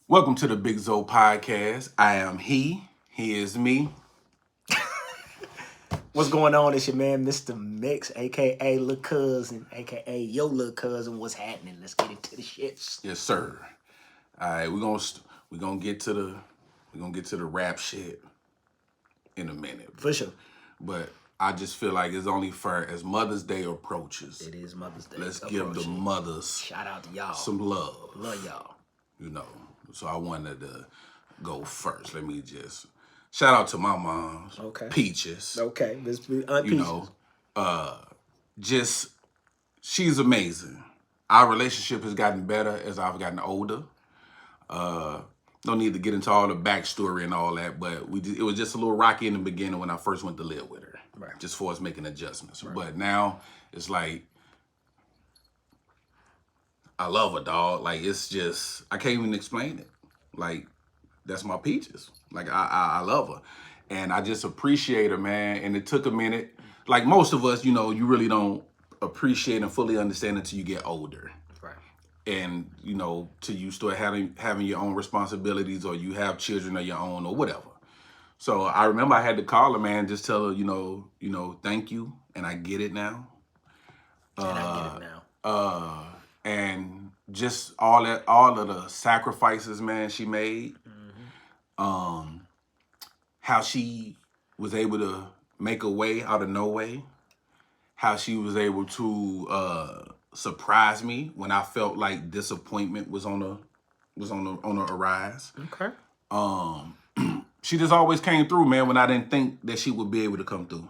Welcome to the Big Zo podcast. I am he is me. What's going on? It's your man, Mr. Mix, aka Lil Cousin, aka Yo Lil Cousin. What's happening? Let's get into the shits. Yes, sir. All right, we're gonna get to the rap shit in a minute. For sure. But I just feel like it's only fair as Mother's Day approaches. It is Mother's Day. Let's give the mothers shout out to y'all. some love. Love y'all. You know. So I wanted to go first. Let me just shout out to my mom, Peaches. Okay, Miss Aunt You Peaches. know, she's amazing. Our relationship has gotten better as I've gotten older. Don't need to get into all the backstory and all that, but it was just a little rocky in the beginning when I first went to live with her, just for us making adjustments. Right. But now it's like, I love her, dog. Like, it's just, I can't even explain it. Like, that's my Peaches. Like, I love her. And I just appreciate her, man. And it took a minute. Like most of us, you know, you really don't appreciate and fully understand until you get older. Right. And, you know, till you start having your own responsibilities, or you have children of your own or whatever. So I remember I had to call her, man, just tell her, you know, thank you. And I get it now. And just all of the sacrifices, man, she made. Mm-hmm. How she was able to make a way out of no way. How she was able to surprise me when I felt like disappointment was on a rise. Okay. She just always came through, man, when I didn't think that she would be able to come through.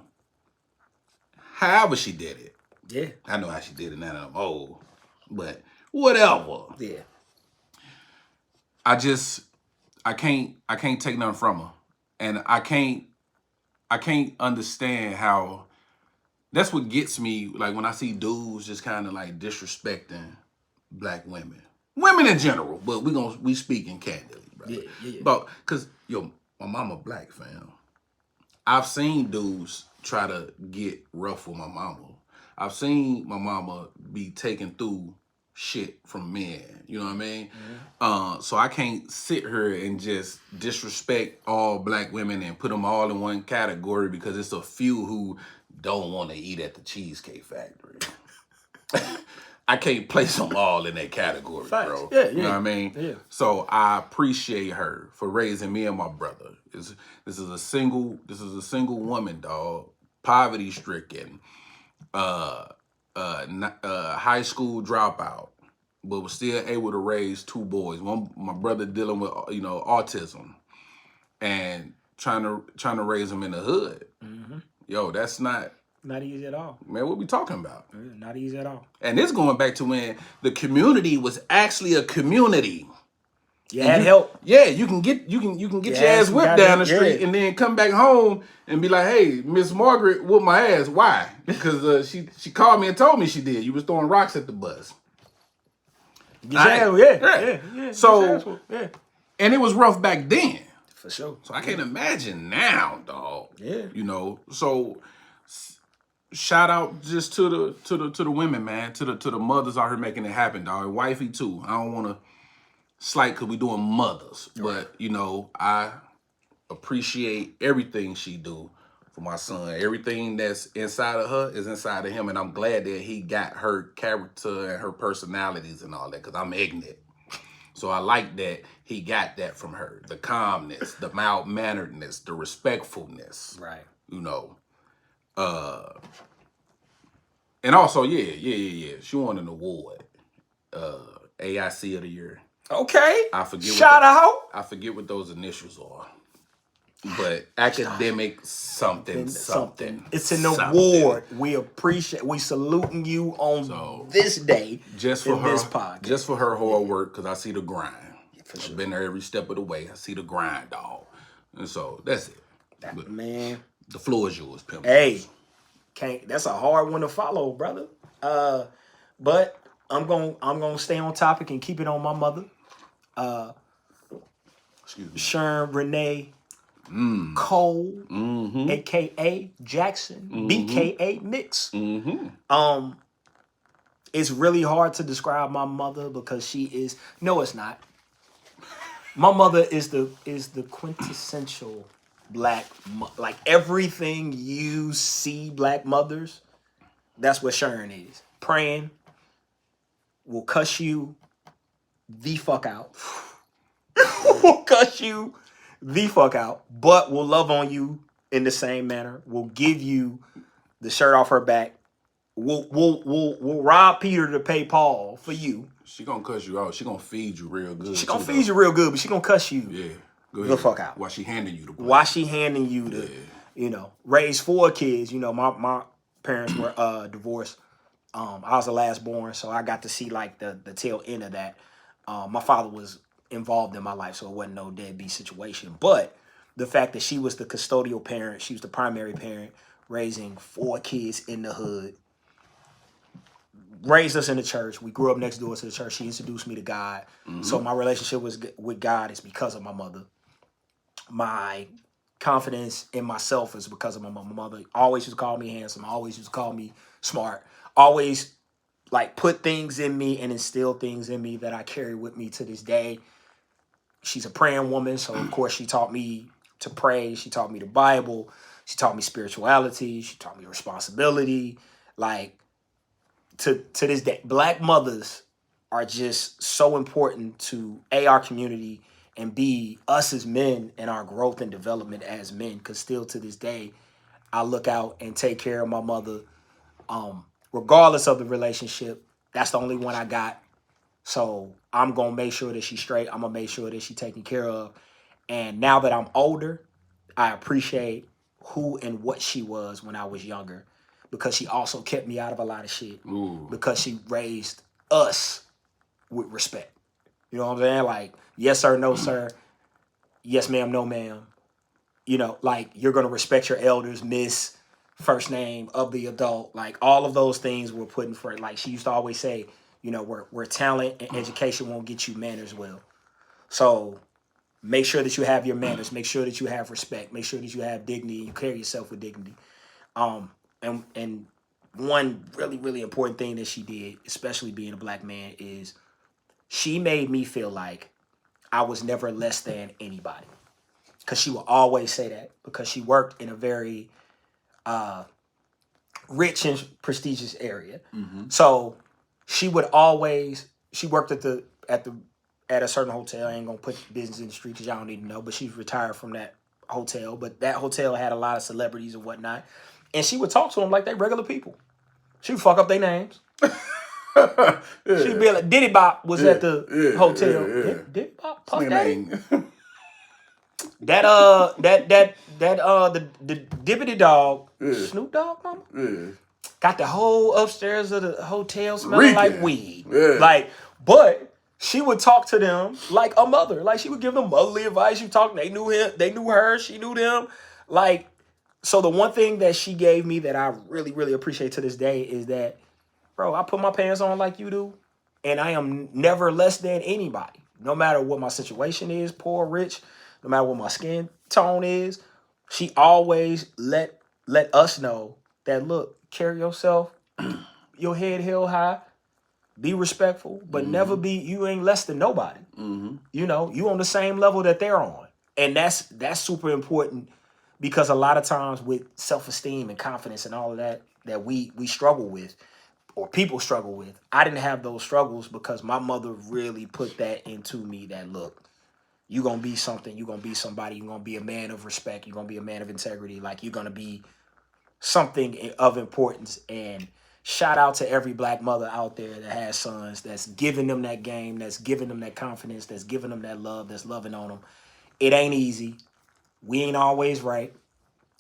However she did it. Yeah. I know how she did it now that I'm old. But whatever. Yeah. I can't take nothing from her. And I can't understand how, that's what gets me, like when I see dudes just kind of like disrespecting black women. Women in general, but we speaking candidly, bro. Yeah. But cause my mama black, fam. I've seen dudes try to get rough with my mama. I've seen my mama be taken through shit from men, you know what I mean? Mm-hmm. So I can't sit here and just disrespect all black women and put them all in one category because it's a few who don't want to eat at the Cheesecake Factory. I can't place them all in that category, bro. Yeah. You know what I mean? Yeah. So I appreciate her for raising me and my brother. This is a single woman, dog, poverty stricken, high school dropout, but was still able to raise two boys. One, my brother dealing with autism, and trying to raise them in the hood. Mm-hmm. Yo, that's not easy at all. Man, what we talking about? Not easy at all. And this going back to when the community was actually a community. You had help. Yeah, you can get your ass whipped down the street and then come back home and be like, "Hey, Miss Margaret whooped my ass. Why? Because she called me and told me she did. You was throwing rocks at the bus." Yeah. So, and it was rough back then. For sure. So I can't imagine now, dog. Yeah. You know. So shout out just to the women, man. To the mothers out here making it happen, dog. And wifey too. I don't want to slight because we doing mothers, but you know, I appreciate everything she do for my son. Everything that's inside of her is inside of him, and I'm glad that he got her character and her personalities and all that, because I'm ignorant. So I like that he got that from her. The calmness, the mild-manneredness, the respectfulness. Right. You know. And also, yeah. She won an award. AIC of the Year. Okay. I forget. Shout out. I forget what those initials are. But academic something. It's an award. We appreciate. We saluting you on this day. Just for her. This podcast. Just for her hard work, because I see the grind. I've been there every step of the way. I see the grind, dog. And so that's it. Man, the floor is yours, pimp. Hey, that's a hard one to follow, brother. But I'm gonna stay on topic and keep it on my mother. Excuse me. Sherm Renee Cole, aka Jackson, BKA Mix. It's really hard to describe my mother because she is. No, it's not. My mother is the quintessential like everything you see black mothers, that's what Sharon is. Praying, will cuss you the fuck out. Will cuss you the fuck out, but will love on you in the same manner. Will give you the shirt off her back. Will rob Peter to pay Paul for you. She gonna cuss you out. She gonna feed you real good. She gonna feed you real good, but she gonna cuss you. Yeah. Go The fuck out. While she handing you the plate. While she handing you the, raise 4 kids. My parents were divorced. I was the last born, so I got to see like the tail end of that. My father was involved in my life, so it wasn't no deadbeat situation. But the fact that she was the custodial parent, she was the primary parent, raising 4 kids in the hood, raised us in the church. We grew up next door to the church. She introduced me to God. Mm-hmm. So my relationship with God is because of my mother. My confidence in myself is because of my mother. My mother always used to call me handsome. Always used to call me smart. Always like put things in me and instill things in me that I carry with me to this day. She's a praying woman, so of course she taught me to pray. She taught me the Bible. She taught me spirituality. She taught me responsibility. Like to this day, black mothers are just so important to our community, and B, us as men and our growth and development as men. Because still to this day, I look out and take care of my mother, regardless of the relationship. That's the only one I got. So I'm going to make sure that she's straight. I'm going to make sure that she's taken care of. And now that I'm older, I appreciate who and what she was when I was younger, because she also kept me out of a lot of shit. Ooh. Because she raised us with respect. You know what I'm saying? Like, yes, sir, no, sir. Yes, ma'am, no, ma'am. Like, you're going to respect your elders, miss, first name of the adult. Like, all of those things were put in front. Like, she used to always say, where talent and education won't get you, manners will. So make sure that you have your manners. Make sure that you have respect. Make sure that you have dignity. You carry yourself with dignity. And one really, really important thing that she did, especially being a black man, is she made me feel like I was never less than anybody. Because she will always say that, because she worked in a very rich and prestigious area. Mm-hmm. So she worked at a certain hotel. I ain't gonna put business in the street because y'all don't need to know, but she's retired from that hotel. But that hotel had a lot of celebrities and whatnot. And she would talk to them like they regular people. She would fuck up their names. Yeah. She'd be like, Diddy Bop was at the hotel. Yeah. Diddy Bop, Puff Daddy. The Dippity Dog, Snoop Dogg, mama. Yeah. Got the whole upstairs of the hotel smelling like weed. Yeah. But she would talk to them like a mother. Like, she would give them motherly advice. They knew him, they knew her, she knew them. Like, so the one thing that she gave me that I really, really appreciate to this day is that, bro, I put my pants on like you do, and I am never less than anybody. No matter what my situation is, poor, rich, no matter what my skin tone is, she always let us know that, look, carry yourself, your head held high, be respectful, but never you ain't less than nobody. Mm-hmm. You on the same level that they're on. And that's super important, because a lot of times with self-esteem and confidence and all of that we struggle with, or people struggle with, I didn't have those struggles because my mother really put that into me, that, look, you're going to be something, you're going to be somebody, you're going to be a man of respect, you're going to be a man of integrity, like, you're going to be something of importance. And shout out to every black mother out there that has sons, that's giving them that game, that's giving them that confidence, that's giving them that love, that's loving on them. It ain't easy. We ain't always right.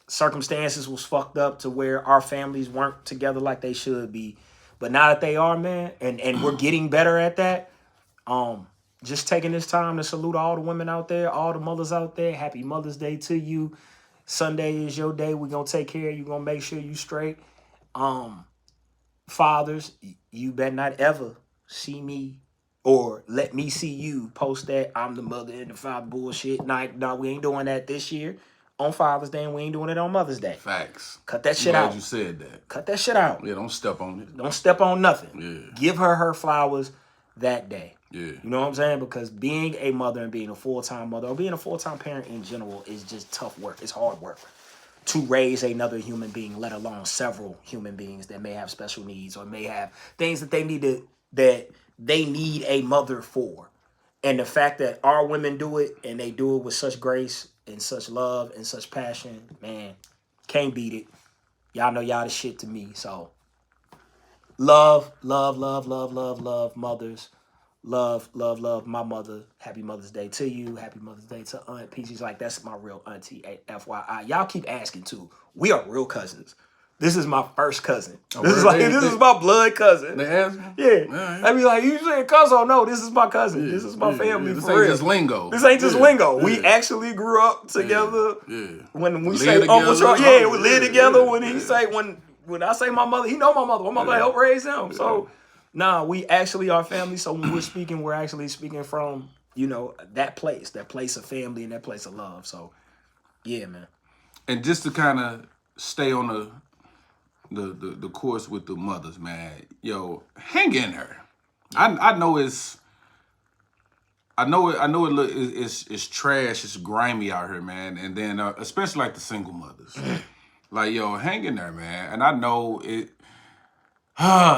Circumstances was fucked up to where our families weren't together like they should be. But now that they are, man, and we're getting better at that, just taking this time to salute all the women out there, all the mothers out there. Happy Mother's Day to you. Sunday is your day. We're going to take care of you. We're going to make sure you straight. Fathers, you better not ever see me or let me see you post that I'm the mother and the father bullshit. No, we ain't doing that this year on Father's Day, and we ain't doing it on Mother's Day. Facts. Cut that shit out. You said that. Cut that shit out. Yeah, don't step on it. Don't step on nothing. Yeah. Give her flowers. that day. Yeah. You know what I'm saying? Because being a mother and being a full-time mother or being a full-time parent in general is just tough work. It's hard work to raise another human being, let alone several human beings that may have special needs or may have things that they need a mother for. And the fact that our women do it and they do it with such grace and such love and such passion, man, can't beat it. Y'all know y'all the shit to me. So love, love, love, love, love, love, mothers. Love, love, love my mother. Happy Mother's Day to you. Happy Mother's Day to Aunt Peachy's. Like, that's my real auntie, FYI. Y'all keep asking, too. We are real cousins. This is my first cousin. This is my blood cousin. They ask me? Yeah. Right. I be like, you saying cousin? No, this is my cousin. Yeah, this is my family. This for ain't real. just lingo. This ain't just lingo. Yeah. We actually grew up together. Yeah. When we say Uncle Charles, we live together. When he say, when I say my mother, he know my mother. My mother helped raise him. So, nah, we actually are family. So when we're speaking, we're actually speaking from, that place of family and that place of love. So, yeah, man. And just to kind of stay on the course with the mothers, man. Yo, hang in there. I know it's trash, it's grimy out here, man. And then especially like the single mothers. Like, yo, hang in there, man. And I know it.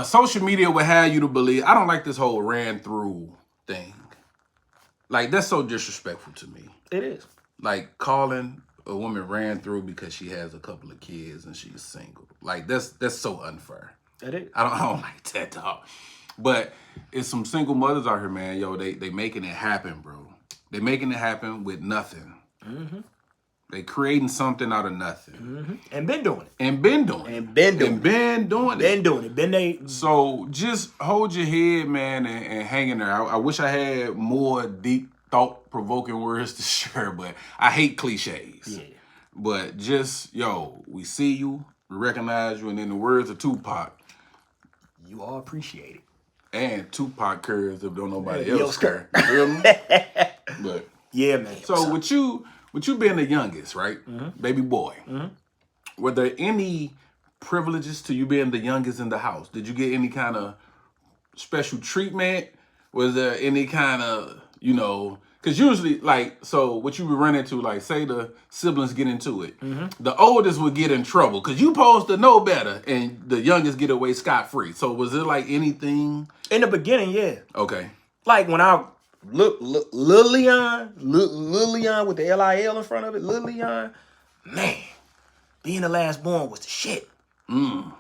Social media would have you to believe. I don't like this whole ran through thing. Like, that's so disrespectful to me. It is. Like, calling a woman ran through because she has a couple of kids and she's single. Like, that's so unfair. It is. I don't like that, dog. But it's some single mothers out here, man. Yo, they making it happen, bro. They making it happen with nothing. Mm-hmm. They creating something out of nothing. Mm-hmm. And been doing it. So just hold your head, man, and hang in there. I wish I had more deep, thought-provoking words to share, but I hate cliches. Yeah. But just, we see you, we recognize you, and in the words of Tupac, you all appreciate it. And Tupac cares if don't nobody else care. You feel me? But yeah, man. So with you being the youngest, right? Mm-hmm. Baby boy. Mm-hmm. Were there any privileges to you being the youngest in the house? Did you get any kind of special treatment? Was there any kind of, because usually, so what you would run into, like, say the siblings get into it. Mm-hmm. The oldest would get in trouble because you supposed to know better, and the youngest get away scot-free. So was it like anything? In the beginning, yeah. Okay. Like when I Lil Leon with the LIL in front of it, Lil Leon, man, being the last born was the shit. Man,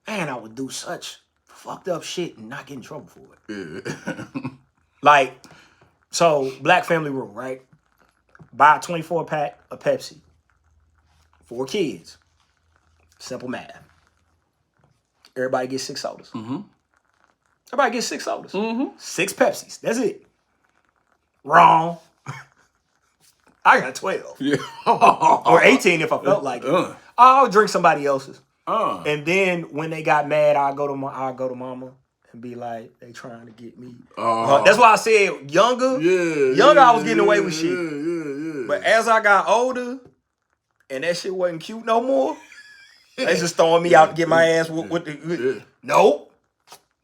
I would do such fucked up shit and not get in trouble for it. Yeah. Like, so black family rule, right? Buy a 24-pack of Pepsi. 4 kids. Simple math. Everybody gets 6 sodas. Mm-hmm. Everybody gets 6 sodas. Mm-hmm. 6 Pepsis. That's it. Wrong. I got 12. Yeah. Or 18 if I felt like it. I'll drink somebody else's. And then when they got mad, I'll go to mama and be like, they trying to get me. That's why I said younger. Younger, I was getting away with shit. Yeah. But as I got older, and that shit wasn't cute no more, they just throwing me out to get my ass with the. Nope.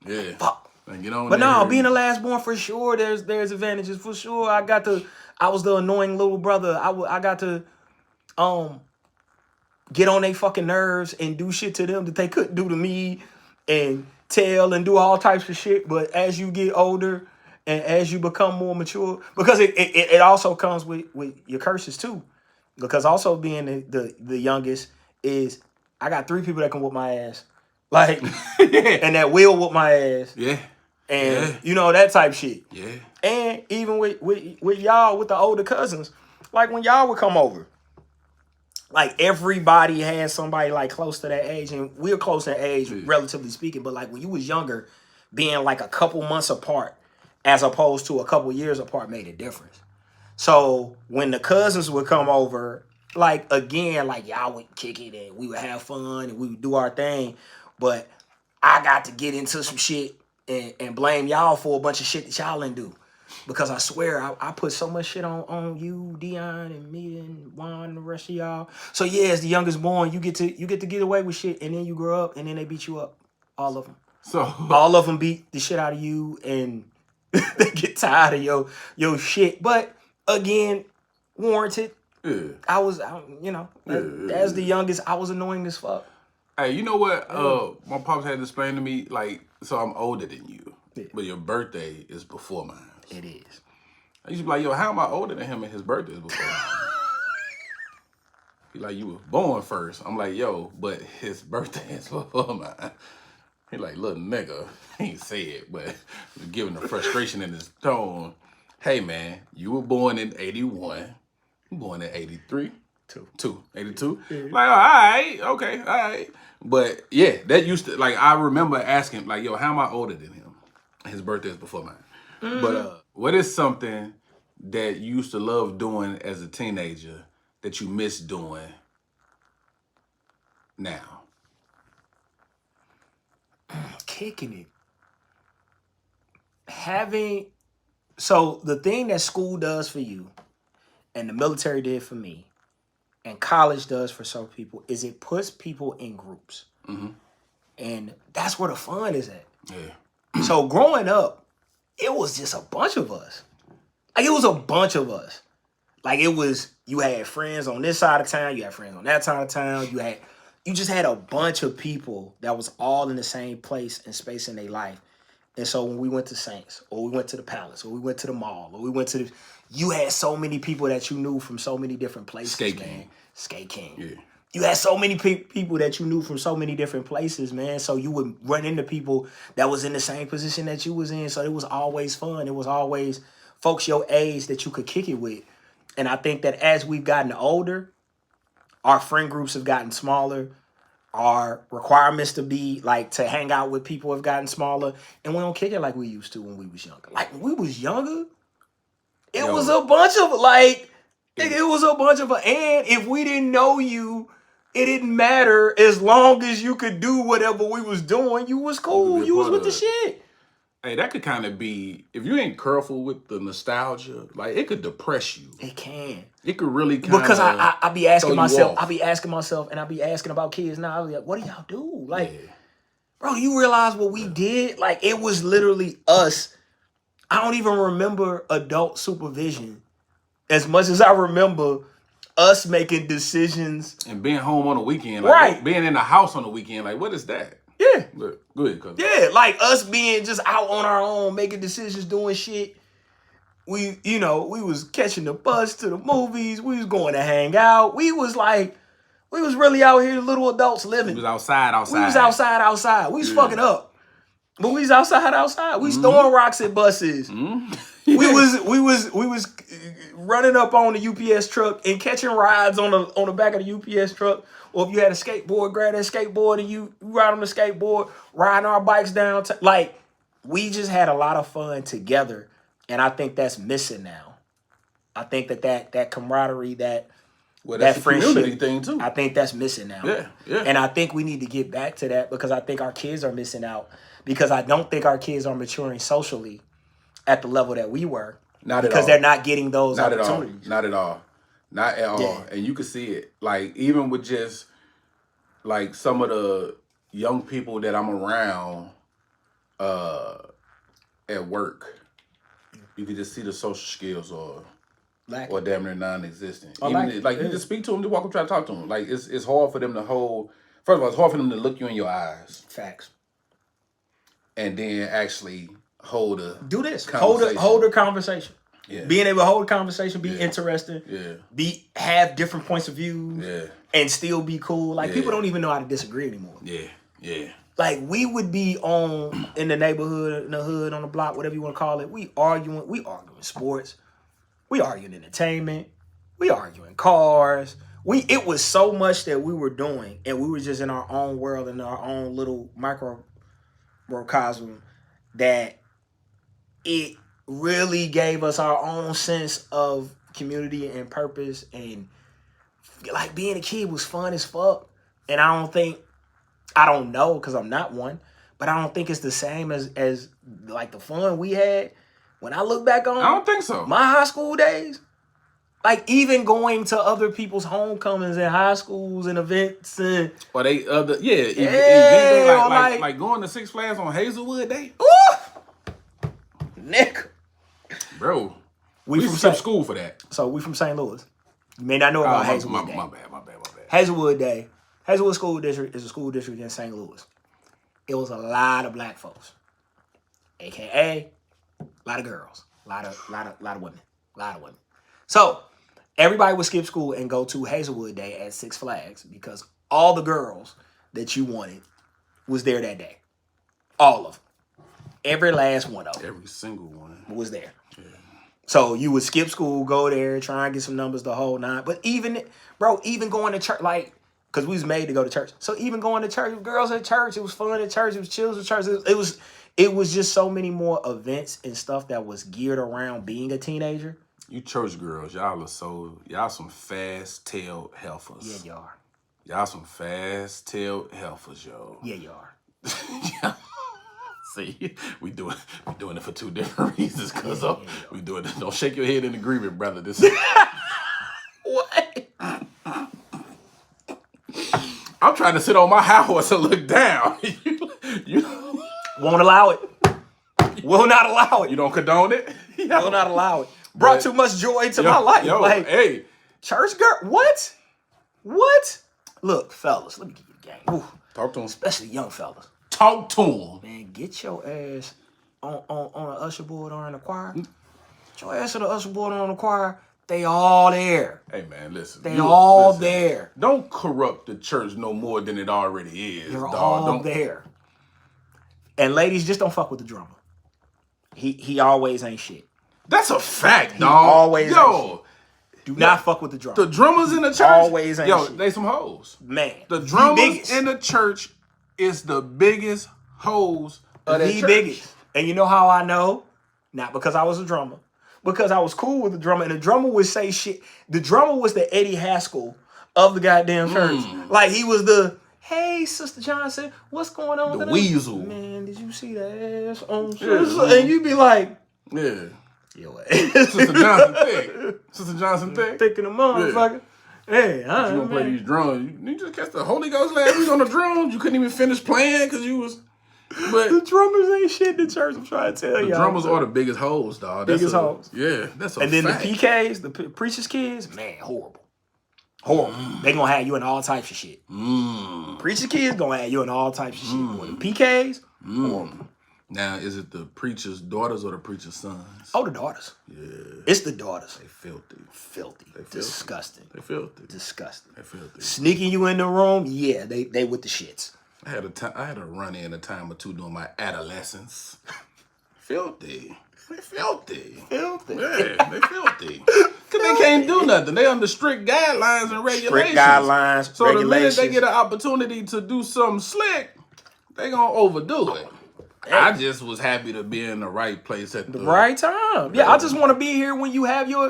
Yeah. Fuck. Get on but no, being the last born for sure, there's advantages for sure. I was the annoying little brother. I got to get on their fucking nerves and do shit to them that they couldn't do to me, and tell and do all types of shit. But as you get older and as you become more mature, because it also comes with your curses too. Because also being the youngest is, I got 3 people that can whoop my ass. Like, and that will whoop my ass. Yeah. And, that type shit. Yeah. And even with y'all, with the older cousins, like when y'all would come over, like everybody had somebody like close to that age. And we're close in age, relatively speaking. But like when you was younger, being like a couple months apart as opposed to a couple years apart made a difference. So when the cousins would come over, like, again, like, y'all would kick it and we would have fun and we would do our thing. But I got to get into some shit and blame y'all for a bunch of shit that y'all didn't do. Because I swear, I put so much shit on you, Dion, and me, and Juan, and the rest of y'all. So, yeah, as the youngest born, you get to get away with shit, and then you grow up, and then they beat you up. All of them. So all of them beat the shit out of you, and they get tired of your shit. But again, warranted. Yeah. As the youngest, I was annoying as fuck. Hey, you know what? My pops had to explain to me, like, so I'm older than you, but your birthday is before mine. It is. I used to be like, yo, how am I older than him and his birthday is before mine? He like, you were born first. I'm like, yo, but his birthday is before mine. He like, little nigga. He ain't say it, but giving the frustration in his tone. Hey, man, you were born in 81. I'm born in 83. 82. Like, all right, okay, all right. But yeah, that used to, like, I remember asking, like, yo, how am I older than him? His birthday is before mine. But what is something that you used to love doing as a teenager that you miss doing now? Kicking it. So the thing that school does for you and the military did for me and college does for some people is it puts people in groups. Mm-hmm. And that's where the fun is at. Yeah. So growing up, it was just a bunch of us. Like, it was a bunch of us. Like, it was, you had friends on this side of town, you had friends on that side of town, you just had a bunch of people that was all in the same place and space in their life. And so when we went to Saints, or we went to the Palace, or we went to the mall, or we went to you had so many people that you knew from so many different places, Skate King. Yeah. You had so many people that you knew from so many different places, man. So you would run into people that was in the same position that you was in. So it was always fun. It was always folks your age that you could kick it with. And I think that as we've gotten older, our friend groups have gotten smaller. Our requirements to hang out with people have gotten smaller. And we don't kick it like we used to when we was younger. Like, when we was younger, it was a bunch of, and if we didn't know you, it didn't matter. As long as you could do whatever we was doing, you was cool. You was with the shit. Hey, that could kind of be, if you ain't careful with the nostalgia, like, it could depress you. It can. It could really kind of, because I be asking myself, and I be asking about kids now. I be like, what do y'all do? Like, bro, you realize what we did? Like, it was literally us. I don't even remember adult supervision as much as I remember us making decisions. And being home on the weekend. Like, right. Being in the house on the weekend. Like, what is that? Yeah. Go ahead, cuz. Yeah, like us being just out on our own, making decisions, doing shit. We was catching the bus to the movies. We was going to hang out. We was really out here, little adults living. We was outside. We was outside. We was fucking up. But we was outside. We was throwing rocks at buses. Mm-hmm. We was running up on the UPS truck and catching rides on the back of the UPS truck. Or if you had a skateboard, grab that skateboard and you ride on the skateboard, riding our bikes down. We just had a lot of fun together. And I think that's missing now. I think that camaraderie, that friendship, community thing too. I think that's missing now. Yeah. And I think we need to get back to that because I think our kids are missing out. Because I don't think our kids are maturing socially at the level that we were. Because they're not getting those opportunities. Not at all. Yeah. And you can see it. Like, even with just, like, some of the young people that I'm around at work, you can just see the social skills or damn near non-existent. You just speak to them, just walk up, try to talk to them. Like, it's hard for them to hold. First of all, it's hard for them to look you in your eyes. Facts. And then actually hold a conversation. Yeah. Being able to hold a conversation, be interesting. Yeah. Have different points of views. Yeah. And still be cool. Like, people don't even know how to disagree anymore. Yeah. Like, we would be in the neighborhood, in the hood, on the block, whatever you want to call it. We arguing sports. We arguing entertainment. We arguing cars. It was so much that we were doing, and we were just in our own world, in our own little microcosm, that it really gave us our own sense of community and purpose. And like, being a kid was fun as fuck. And I don't know because I'm not one, but I don't think it's the same as like the fun we had. When I look back on, I don't think so. My high school days, like, even going to other people's homecomings and high schools and events and like going to Six Flags on Hazelwood Day. nigga. Bro, We we from skipped St. school for that. So we from St. Louis. You may not know about Hazelwood Day. My bad. Hazelwood Day. Hazelwood School District is a school district in St. Louis. It was a lot of black folks, aka a lot of girls, a lot of women. So everybody would skip school and go to Hazelwood Day at Six Flags because all the girls that you wanted was there that day. All of them. Every last one of them. Every single one was there. Yeah. So you would skip school, go there, try and get some numbers the whole night. But even going to church, like, because we was made to go to church. So even going to church, girls at church, it was fun at church, it was chills at church. It was just so many more events and stuff that was geared around being a teenager. You church girls, y'all some fast-tailed heifers. Yeah, you are. Y'all some fast-tailed heifers, yo. Yeah, you are. Yeah. See, we doing it for two different reasons, cuz we doing it. Don't shake your head in agreement, brother. This is what? I'm trying to sit on my high horse and look down. you won't allow it. Will not allow it. You don't condone it? Will not allow it. Brought too much joy to my life. Yo, like, hey. Church girl, what? Look, fellas, let me give you the game. Ooh. Talk to them. Especially young fellas. Talk to them. Man, get your ass on an usher board or in a choir. Get your ass on the usher board or on the choir. They all there. Hey, man, listen. They all there. Don't corrupt the church no more than it already is. They're all there. And ladies, just don't fuck with the drummer. He always ain't shit. That's a fact, dog. He always ain't shit. Do not fuck with the drummer. The drummers in the church always ain't shit. They some hoes. Man. The drummers in the church is the biggest hoes of that church. Biggest. And you know how I know? Not because I was a drummer. Because I was cool with the drummer. And the drummer would say shit. The drummer was the Eddie Haskell of the goddamn church. Like, he was the, hey, Sister Johnson, what's going on? The weasel. Man, did you see the ass on Sister? And you'd be like, yeah. Yo, Sister Johnson thick. Sister Johnson thick. Thick in the motherfucker. Yeah. Hey, all right, you gonna play these drums. You just catch the Holy Ghost last week on the drums. You couldn't even finish playing because you was... But the drummers ain't shit in the church, I'm trying to tell y'all. The drummers are the biggest hoes, dog. Biggest hoes. Yeah, that's a And then fact. the PKs, the preacher's kids, man, horrible. They gonna have you in all types of shit. Preacher's kids gonna have you in all types of shit. Boy, the PKs, horrible. Now, is it the preacher's daughters or the preacher's sons? Oh, the daughters. Yeah. It's the daughters. They filthy. They disgusting. They filthy. Disgusting. They filthy. Sneaking you in the room, yeah, they with the shits. I had a run in a time or two during my adolescence. Filthy. They filthy. Filthy. Yeah, they filthy. Because they can't do nothing. They under strict guidelines and regulations. Strict guidelines, so regulations. the minute they get an opportunity to do something slick, they gonna overdo it. I just was happy to be in the right place at the right time. Yeah, I just want to be here when you have your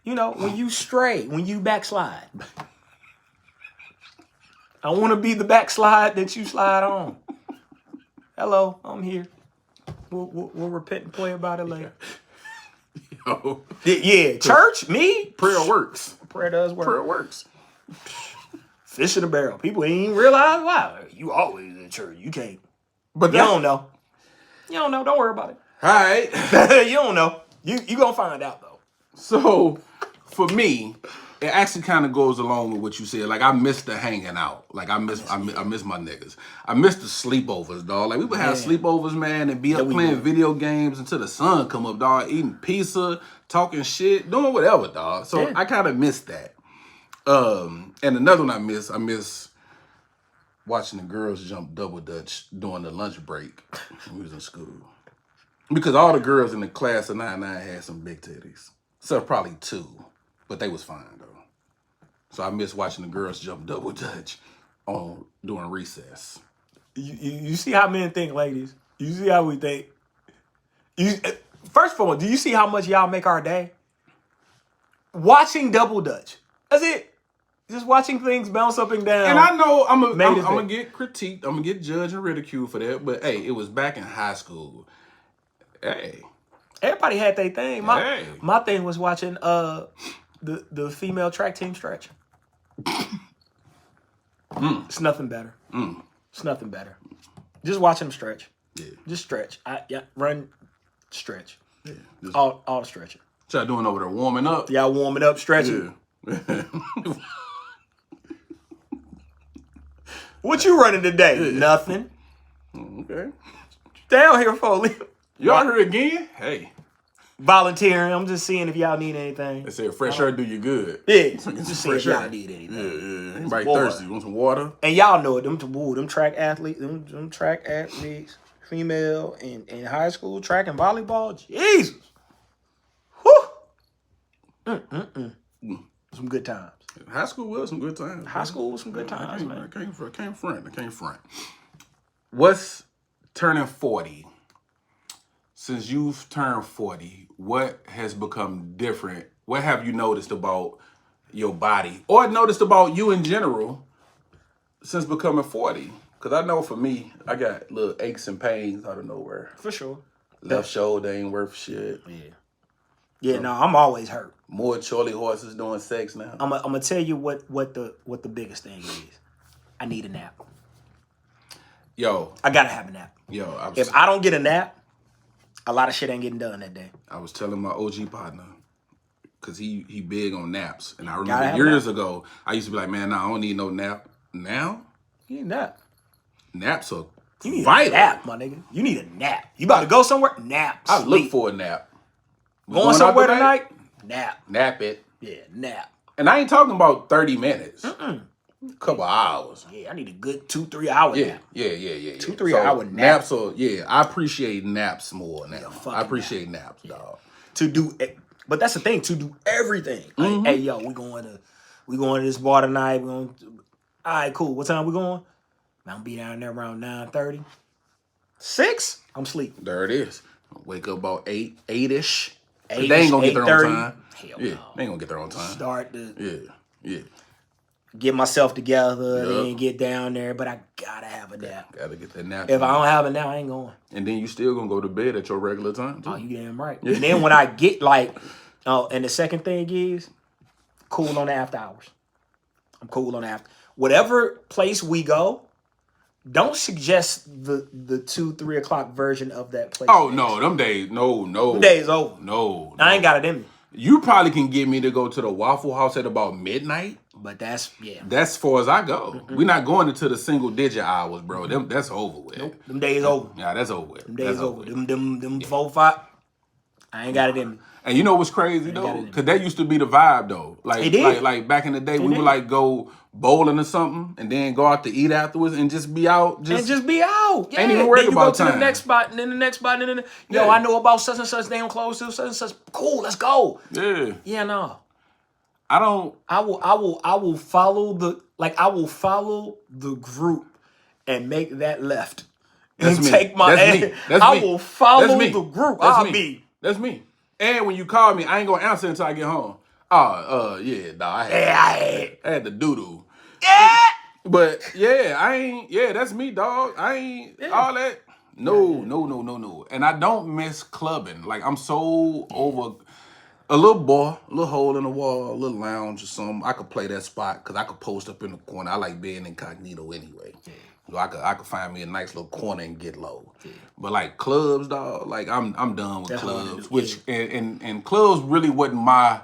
when you stray, when you backslide. I want to be the backslide that you slide on. Hello, I'm here. We'll repent and pray about it later. Yo. Yeah, church, me? Prayer works. Prayer does work. Prayer works. Fish in a barrel. People ain't even realize why. You always in church. You can't. But you don't know. You don't know. Don't worry about it. All right. You don't know. You gonna find out though. So, for me, it actually kind of goes along with what you said. Like, I miss the hanging out. Like, I miss my niggas. I miss the sleepovers, dog. Like, we would have sleepovers, man, and be up playing video games until the sun come up, dog. Eating pizza, talking shit, doing whatever, dog. So I kind of miss that. And another one I miss watching the girls jump double dutch during the lunch break when we was in school. Because all the girls in the class of 99 had some big titties. So probably 2, but they was fine though. So I miss watching the girls jump double dutch during recess. You see how men think, ladies. You see how we think. First of all, do you see how much y'all make our day? Watching double dutch. That's it. Just watching things bounce up and down. And I know I'm gonna get critiqued. I'm gonna get judged and ridiculed for that. But hey, it was back in high school. Hey. Everybody had their thing. My thing was watching the female track team stretch. It's nothing better. It's nothing better. Just watching them stretch. Yeah. Just stretch. Run Stretch. Yeah. Just All stretching. what y'all doing over there? Warming up? Y'all warming up, stretching. Yeah. What you running today? Nothing. Okay. Down here for You out here again? Hey. volunteering. I'm just seeing if y'all need anything. They said fresh air do you good. Yeah, just see if fresh y'all air. need anything. Yeah. Anybody thirsty? You want some water? And y'all know it. Them track athletes, them track athletes, female in high school track and volleyball. Jesus, whew. Some good times. High school was some good times. High school was some good I times, man. can't front. What's turning 40? Since you've turned 40, what has become different? What have you noticed about your body or noticed about you in general since becoming 40? Because I know for me, I got little aches and pains out of nowhere. For sure. Left shoulder ain't worth shit. Yeah, no, I'm always hurt. More Charlie horses doing sex now. I'm gonna tell you what the biggest thing is. I need a nap. Yo, I gotta have a nap. If I don't get a nap, a lot of shit ain't getting done that day. I was telling my OG partner, because he big on naps. And I remember Gotta years ago, I used to be like, man, nah, I don't need no nap. Now, You need a nap. naps are You need vital. a nap, my nigga. You need a nap. You about to go somewhere? Nap. I Sleep. look for a nap. Going somewhere tonight? Nap. Nap it. Yeah, nap. And I ain't talking about 30 minutes. A couple hours. Yeah, I need a good 2-3 hour nap. Yeah. 2-3 hour nap. Naps are, I appreciate naps more now. I appreciate naps, dog. To do it. But that's the thing, to do everything. Like, hey, yo, we going to this bar tonight. All right, cool. What time we going? I'm gonna be down there around 9:30. 6? I'm sleeping. There it is. Wake up about 8-ish. 8-ish, They ain't gonna get there on 8:30. time. Hell Yeah, no. they ain't gonna get there on time. Start to Yeah. get myself together and then get down there. But I gotta have a nap. Gotta get that nap. If I don't have a nap, I ain't going. And then you still gonna go to bed at your regular time too. Oh, you damn right. And then when I get and the second thing is, cool on the after hours. I'm cool on the after. Whatever place we go, don't suggest the 2-3 o'clock version of that place. Oh no, them days, no. Them days over. No. I ain't got it in me. You probably can get me to go to the Waffle House at about midnight. But that's That's as far as I go. We're not going into the single digit hours, bro. That's over with. Nope. Them days over. Yeah, that's over with. Them days over. Them 4-5. I ain't got it in me. And you know what's crazy though? Because that used to be the vibe though. Like, It did. like back in the day, we would like go bowling or something, and then go out to eat afterwards, and just be out. Just be out. Yeah. Ain't even worried then you about go to time. the next spot, and then the next spot, and then yo, Yeah. I know about such and such. They don't close to such and such. Cool, let's go. Yeah. Yeah, no. I don't. I will follow the group and make that left. That's and me. take my That's me. That's I me. will follow That's me. the group. That's I'll me. be. That's me. And when you call me, I ain't gonna answer until I get home. Yeah, nah, I had the doo-doo. Yeah. But yeah, I ain't. Yeah, that's me, dog. I ain't all that. No. And I don't miss clubbing. Like I'm so over a little bar, a little hole in the wall, a little lounge or something. I could play that spot because I could post up in the corner. I like being incognito anyway. So I could find me a nice little corner and get low. But like clubs, dog, like I'm done with clubs. Which and clubs really wasn't my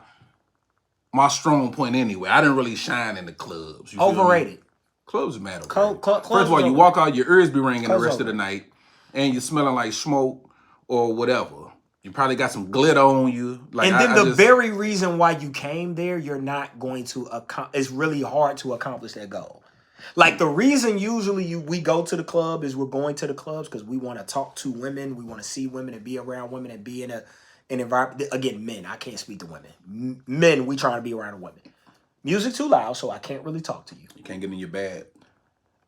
strong point anyway. I didn't really shine in the clubs. You feel me? Overrated. Clubs matter. Clubs First of all, you over. walk out, your ears be ringing the Clubs rest of over. the night, and you're smelling like smoke or whatever. You probably got some glitter on you. Like, And then the very reason why you came there, you're not going to it's really hard to accomplish that goal. Like the reason usually we go to the club is we're going to the clubs because we want to talk to women, we want to see women and be around women and be in an environment. Again, men, I can't speak to women. Men, we trying to be around women. Music too loud, so I can't really talk to you. You can't get in your bag.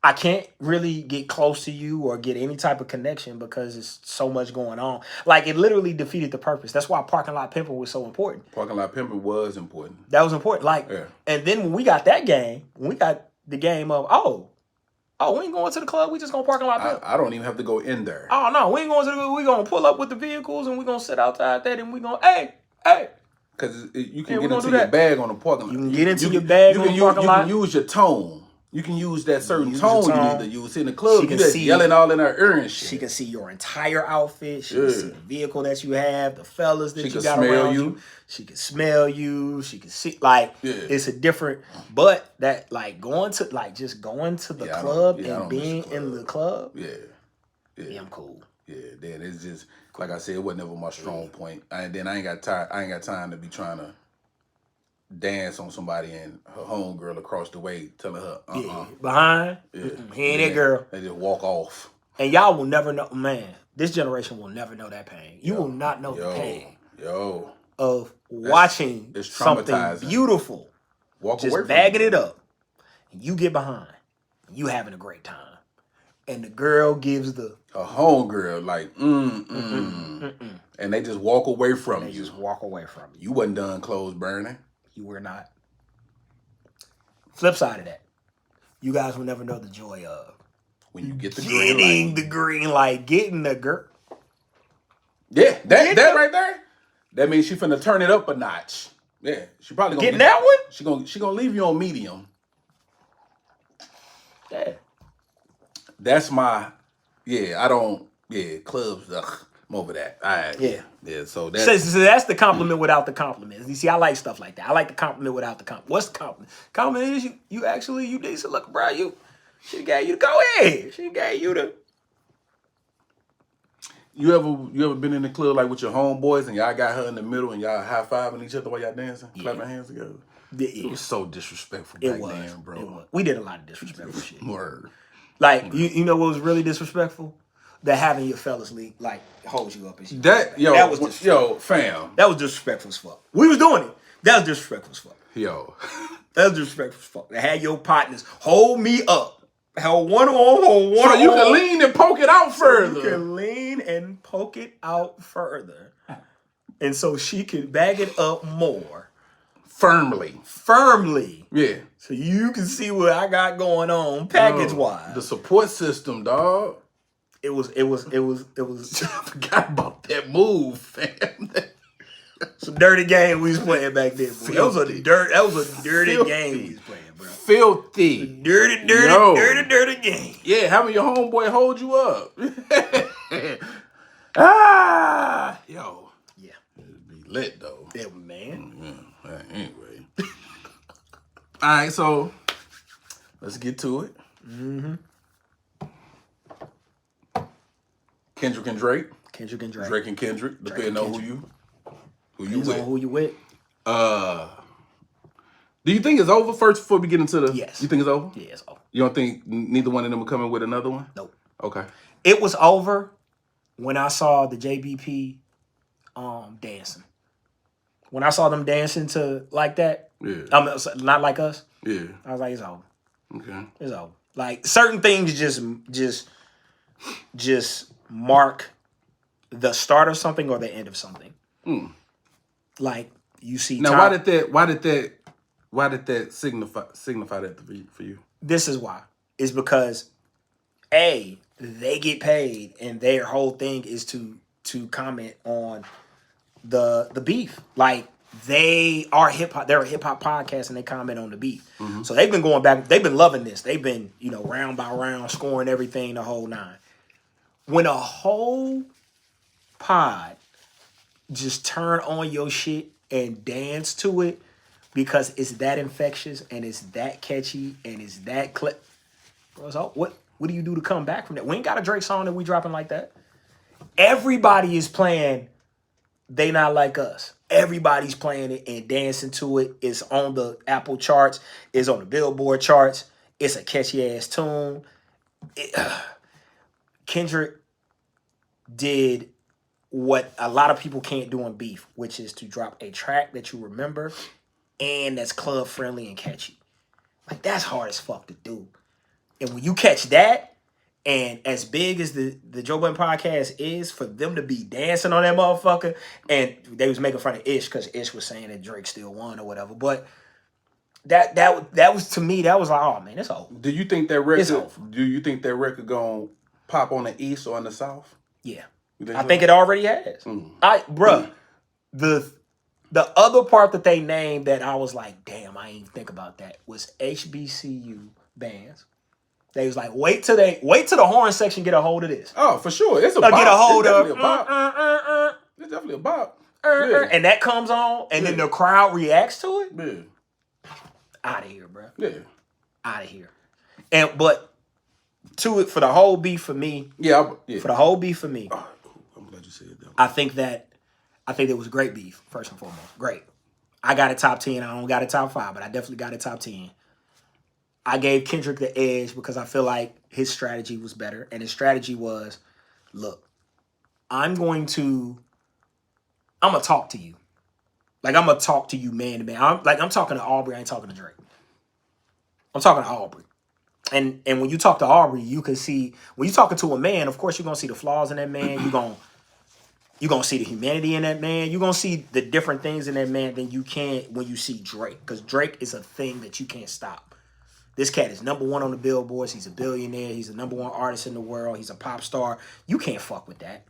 I can't really get close to you or get any type of connection because there's so much going on. Like it literally defeated the purpose. That's why parking lot pimping was so important. Parking lot pimping was important. That was important. Like, and then when we got that game, when we got the game of we ain't going to the club. We just gonna parking lot pimp. I don't even have to go in there. Oh no, we ain't going to the. We gonna pull up with the vehicles and we gonna sit outside that and we gonna hey. Because you can Yeah, we get gonna into do your that. bag on the parking lot. You can get into your bag on the parking lot. You can use your tone. You can use that certain Use tone the you tone. need to use in the club. She You can just see- yelling all in her ear and shit. She can see your entire outfit. She can see the vehicle that you have, the fellas that She you can got smell around you. you. She can smell you. She can see, like, Yeah. it's a different, but that, like, just going to the club I and don't miss being the club. in the club, Yeah, I'm cool. Yeah, then it's just, like I said, it wasn't never my strong point. And then I ain't got time to be trying to dance on somebody and her homegirl across the way telling her, Yeah, behind, he ain't that girl. They just walk off. And y'all will never know, man, this generation will never know that pain. You will not know the pain of watching something beautiful, just bagging it up, and you get behind, and you having a great time, and the girl gives a homegirl like, and they just walk away from you. Just walk away from you. You wasn't done clothes burning. You were not. Flip side of that, you guys will never know the joy of when you get the green light, getting the girl. Yeah, that right there. That means she finna turn it up a notch. Yeah, she probably gonna get that one. She gonna leave you on medium. Yeah, that's my. Yeah, I don't. Yeah, clubs. Ugh, I'm over that. All right. Yeah. So that's the compliment without the compliment. You see, I like stuff like that. I like the compliment without the compliment. What's the compliment? Compliment is you decent. Look, bro, she gave you to go ahead. She gave you to. You ever been in the club like with your homeboys and y'all got her in the middle and y'all high fiving each other while y'all dancing, clapping hands together? Yeah. It was so disrespectful back then, bro. It was. We did a lot of disrespectful shit. Word. Like you know what was really disrespectful? That having your fellas league like hold you up and shit. That was fam. That was disrespectful as fuck. We was doing it. That was disrespectful as fuck. That was disrespectful as fuck. To have your partners hold me up. Hold one on, so you can lean and poke it out further. You can lean and poke it out further. And so she can bag it up more. Firmly. Yeah. So you can see what I got going on package-wise. The support system, dog. It was. I forgot about that move, fam. It's a dirty game we was playing back then, boy. That was a dirty game we was playing, bro. Filthy. Dirty game. Yeah, having your homeboy hold you up. Yo. Yeah. It'd be lit, though. Yeah, man. Anyway. All right, so let's get to it. Kendrick and Drake. Drake and Kendrick. Depending on who you with. Who you with. Do you think it's over first before we get into the... Yes. You think it's over? Yeah, it's over. You don't think neither one of them are coming with another one? Nope. Okay. It was over when I saw the JBP dancing. When I saw them dancing to like that, not like us. Yeah. I was like, it's over. Okay. It's over. Like certain things just mark the start of something or the end of something. Like you see. Now, why did that signify that for you? This is why. It's because they get paid and their whole thing is to comment on the beef. Like they are hip hop. They're a hip hop podcast and they comment on the beef. So they've been going back. They've been loving this. They've been round by round scoring everything the whole nine. When a whole pod just turn on your shit and dance to it because it's that infectious and it's that catchy and it's that clip. So what do you do to come back from that? We ain't got a Drake song that we dropping like that. Everybody is playing They Not Like Us. Everybody's playing it and dancing to it. It's on the Apple charts. It's on the Billboard charts. It's a catchy ass tune. Kendrick did what a lot of people can't do on beef, which is to drop a track that you remember and that's club friendly and catchy. Like that's hard as fuck to do. And when you catch that, and as big as the Joe Budden podcast is, for them to be dancing on that motherfucker, and they was making fun of Ish because Ish was saying that Drake still won or whatever. But that was to me, that was like, oh man, it's over. Do you think that record gonna pop on the East or in the South? Yeah. I think it already has. The other part that they named that I was like, damn, I ain't think about that was HBCU bands. They was like, wait till the horn section get a hold of this. Oh, for sure. It's a They'll bop. get a hold it's of definitely a bop. It's definitely a bop. and that comes on, and then the crowd reacts to it. Yeah. Out of here, bro. Yeah. Out of here. But to it for the whole beef for me. Yeah. For the whole beef for me. Oh, I'm glad you said that. I think it was great beef, first and foremost. Great. I got a top 10. I don't got a top 5, but I definitely got a top 10. I gave Kendrick the edge because I feel like his strategy was better. And his strategy was, look, I'm going to talk to you. Like, I'm going to talk to you man to man. I'm talking to Aubrey. I ain't talking to Drake. I'm talking to Aubrey. And when you talk to Aubrey, you can see, when you're talking to a man, of course, you're going to see the flaws in that man. You're going to see the humanity in that man. You're going to see the different things in that man than you can when you see Drake. Because Drake is a thing that you can't stop. This cat is number 1 on the billboards. He's a billionaire. He's the number 1 artist in the world. He's a pop star. You can't fuck with that.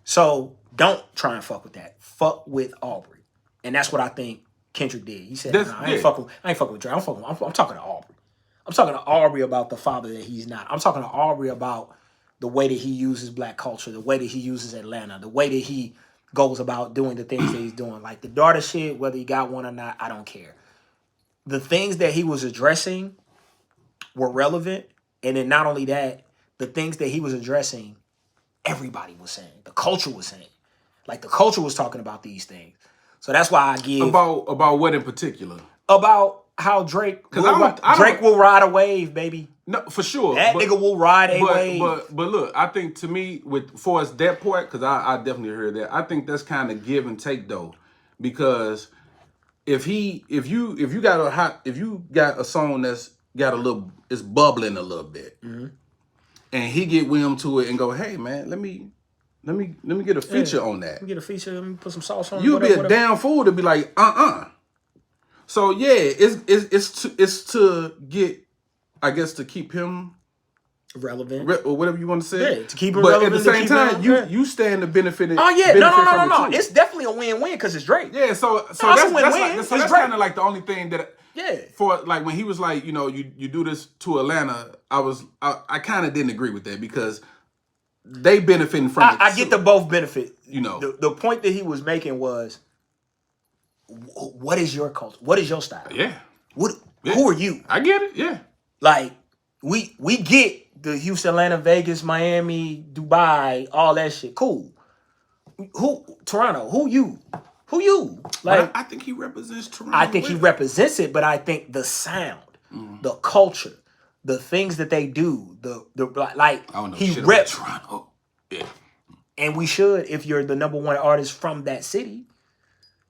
So don't try and fuck with that. Fuck with Aubrey. And that's what I think Kendrick did. He said, I ain't fucking with Drake. I'm talking to Aubrey. I'm talking to Aubrey about the father that he's not. I'm talking to Aubrey about the way that he uses black culture, the way that he uses Atlanta, the way that he goes about doing the things that he's doing. Like the daughter shit, whether he got one or not, I don't care. The things that he was addressing were relevant. And then not only that, the things that he was addressing, everybody was saying. The culture was saying. Like the culture was talking about these things. So that's why I give... About what in particular? About how Drake will ride a wave, baby. No, for sure. Nigga will ride a wave. But look, I think to me, for us that part, because I definitely heard that. I think that's kind of give and take though, because if you got a song that's got it's bubbling a little bit, and he get William to it and go, hey man, let me get a feature on that. Let me get a feature. Let me put some sauce on it. You'll be a damn fool to be like, So yeah, it's to get, I guess, to keep him relevant or whatever you want to say. Yeah, to keep him but relevant. But at the same time, you stand to benefit. Oh yeah, no. It's definitely a win-win because it's Drake. Yeah, so that's kind of like the only thing that. Yeah. For like when he was like, you do this to Atlanta, I kind of didn't agree with that because they benefiting from it. I get the both benefit. The point that he was making was, what is your culture? What is your style? Yeah. Who are you? I get it. Yeah. Like we get the Houston, Atlanta, Vegas, Miami, Dubai, all that shit. Cool. Who Toronto? Who you? Like I think he represents Toronto. I think he represents it, but I think the sound, the culture, the things that they do, the like I don't know he reps Toronto. Yeah. And we should, if you're the number 1 artist from that city,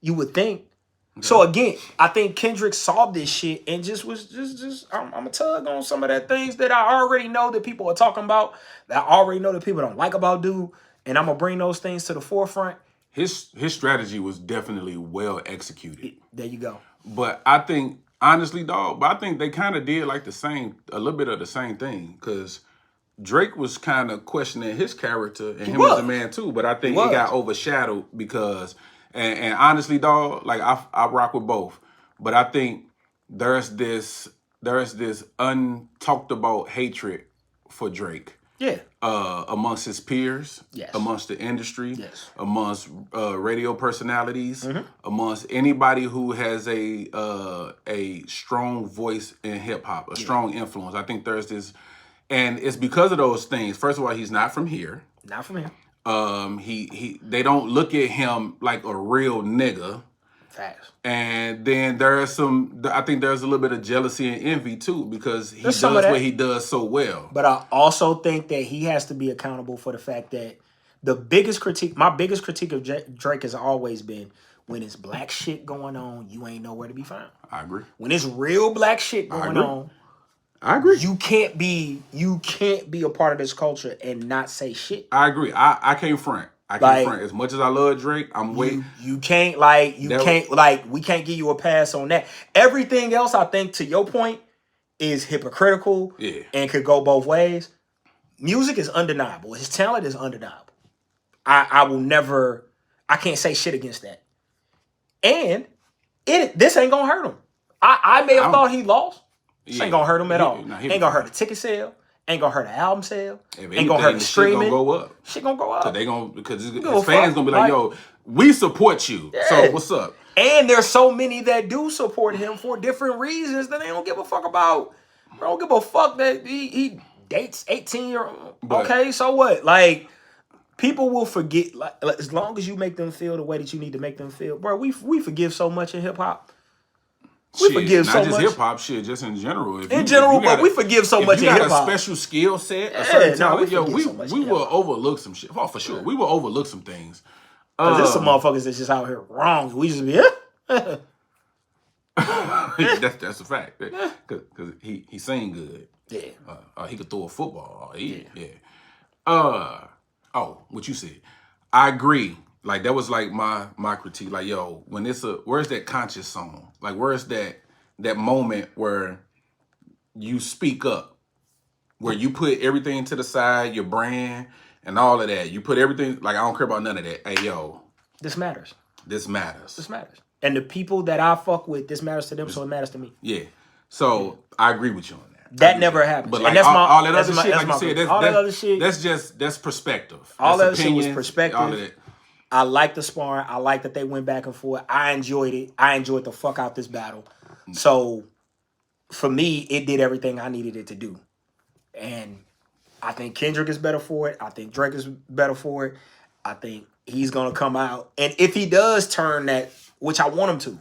you would think. Okay. So again, I think Kendrick saw this shit and just I'm a tug on some of that things that I already know that people are talking about, that I already know that people don't like about dude, and I'm gonna bring those things to the forefront. His strategy was definitely well executed. There you go. But I think, honestly, dog, I think they kind of did like a little bit of the same thing. Because Drake was kind of questioning his character and him as a man too. But I think it got overshadowed because, and honestly, dog, like I rock with both. But I think there's this untalked about hatred for Drake. Yeah. Amongst his peers, yes. Amongst the industry, yes. Amongst radio personalities, amongst anybody who has a strong voice in hip hop, a strong influence. I think there's this, and it's because of those things. First of all, he's not from here. Not from here. They don't look at him like a real nigga. Facts. And then I think there's a little bit of jealousy and envy too because he does what he does so well. But I also think that he has to be accountable for the fact that my biggest critique of Drake has always been, when it's black shit going on, you ain't nowhere to be found. I agree. When it's real black shit going on, I agree. You can't be a part of this culture and not say shit. I agree. I can't front. I can't front. As much as I love Drake, I'm waiting. We can't give you a pass on that. Everything else, I think, to your point, is hypocritical and could go both ways. Music is undeniable. His talent is undeniable. I can't say shit against that. And this ain't gonna hurt him. I may have thought he lost. This ain't gonna hurt him at all. Ain't gonna hurt the ticket sale. Ain't gonna hurt the album sale. Ain't gonna hurt the streaming. Shit gonna go up. Shit gonna go up. Because his fans gonna be like, yo, we support you. Yeah. So what's up? And there's so many that do support him for different reasons that they don't give a fuck about. They don't give a fuck that he dates 18-year-old. Okay, so what? Like, people will forget. Like, as long as you make them feel the way that you need to make them feel, bro. We forgive so much in hip hop. We forgive so much. Not just hip hop, shit, just in general. But we forgive so much in hip hop. You got a special skill set, a certain talent, we will overlook some shit. Oh, for sure. We will overlook some things. There's some motherfuckers that's just out here wrong. We just be, that's a fact. Because he sing good. Yeah. He could throw a football. What you said. I agree. Like, that was like my critique. Like, yo, when where's that conscious song? Like, where's that moment where you speak up? Where you put everything to the side, your brand and all of that. You put everything, like, I don't care about none of that. Hey, yo. This matters. This matters. This matters. And the people that I fuck with, this matters to them, so it matters to me. Yeah. So I agree with you on that. That never happens. But like, and that's all that other shit, like you said, all that other shit. That's perspective. All that other shit was perspective. All of that. I like the sparring. I like that they went back and forth. I enjoyed it. I enjoyed the fuck out this battle. So for me, it did everything I needed it to do. And I think Kendrick is better for it. I think Drake is better for it. I think he's going to come out. And if he does turn that, which I want him to,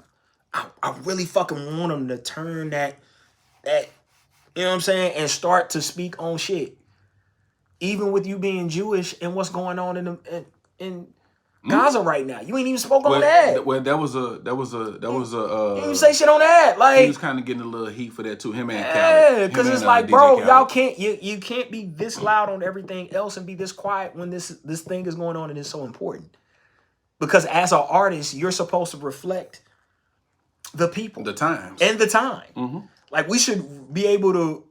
I really fucking want him to turn that, you know what I'm saying, and start to speak on shit. Even with you being Jewish and what's going on in Gaza right now. You ain't even spoke on that. Well, that was a you didn't say shit on that. Like, he was kind of getting a little heat for that too. Him and Khaled. Yeah, because it's like, bro, y'all can't you can't be this loud on everything else and be this quiet when this thing is going on and it's so important. Because as an artist, you're supposed to reflect the people, the times, and the time. Mm-hmm. Like, we should be able to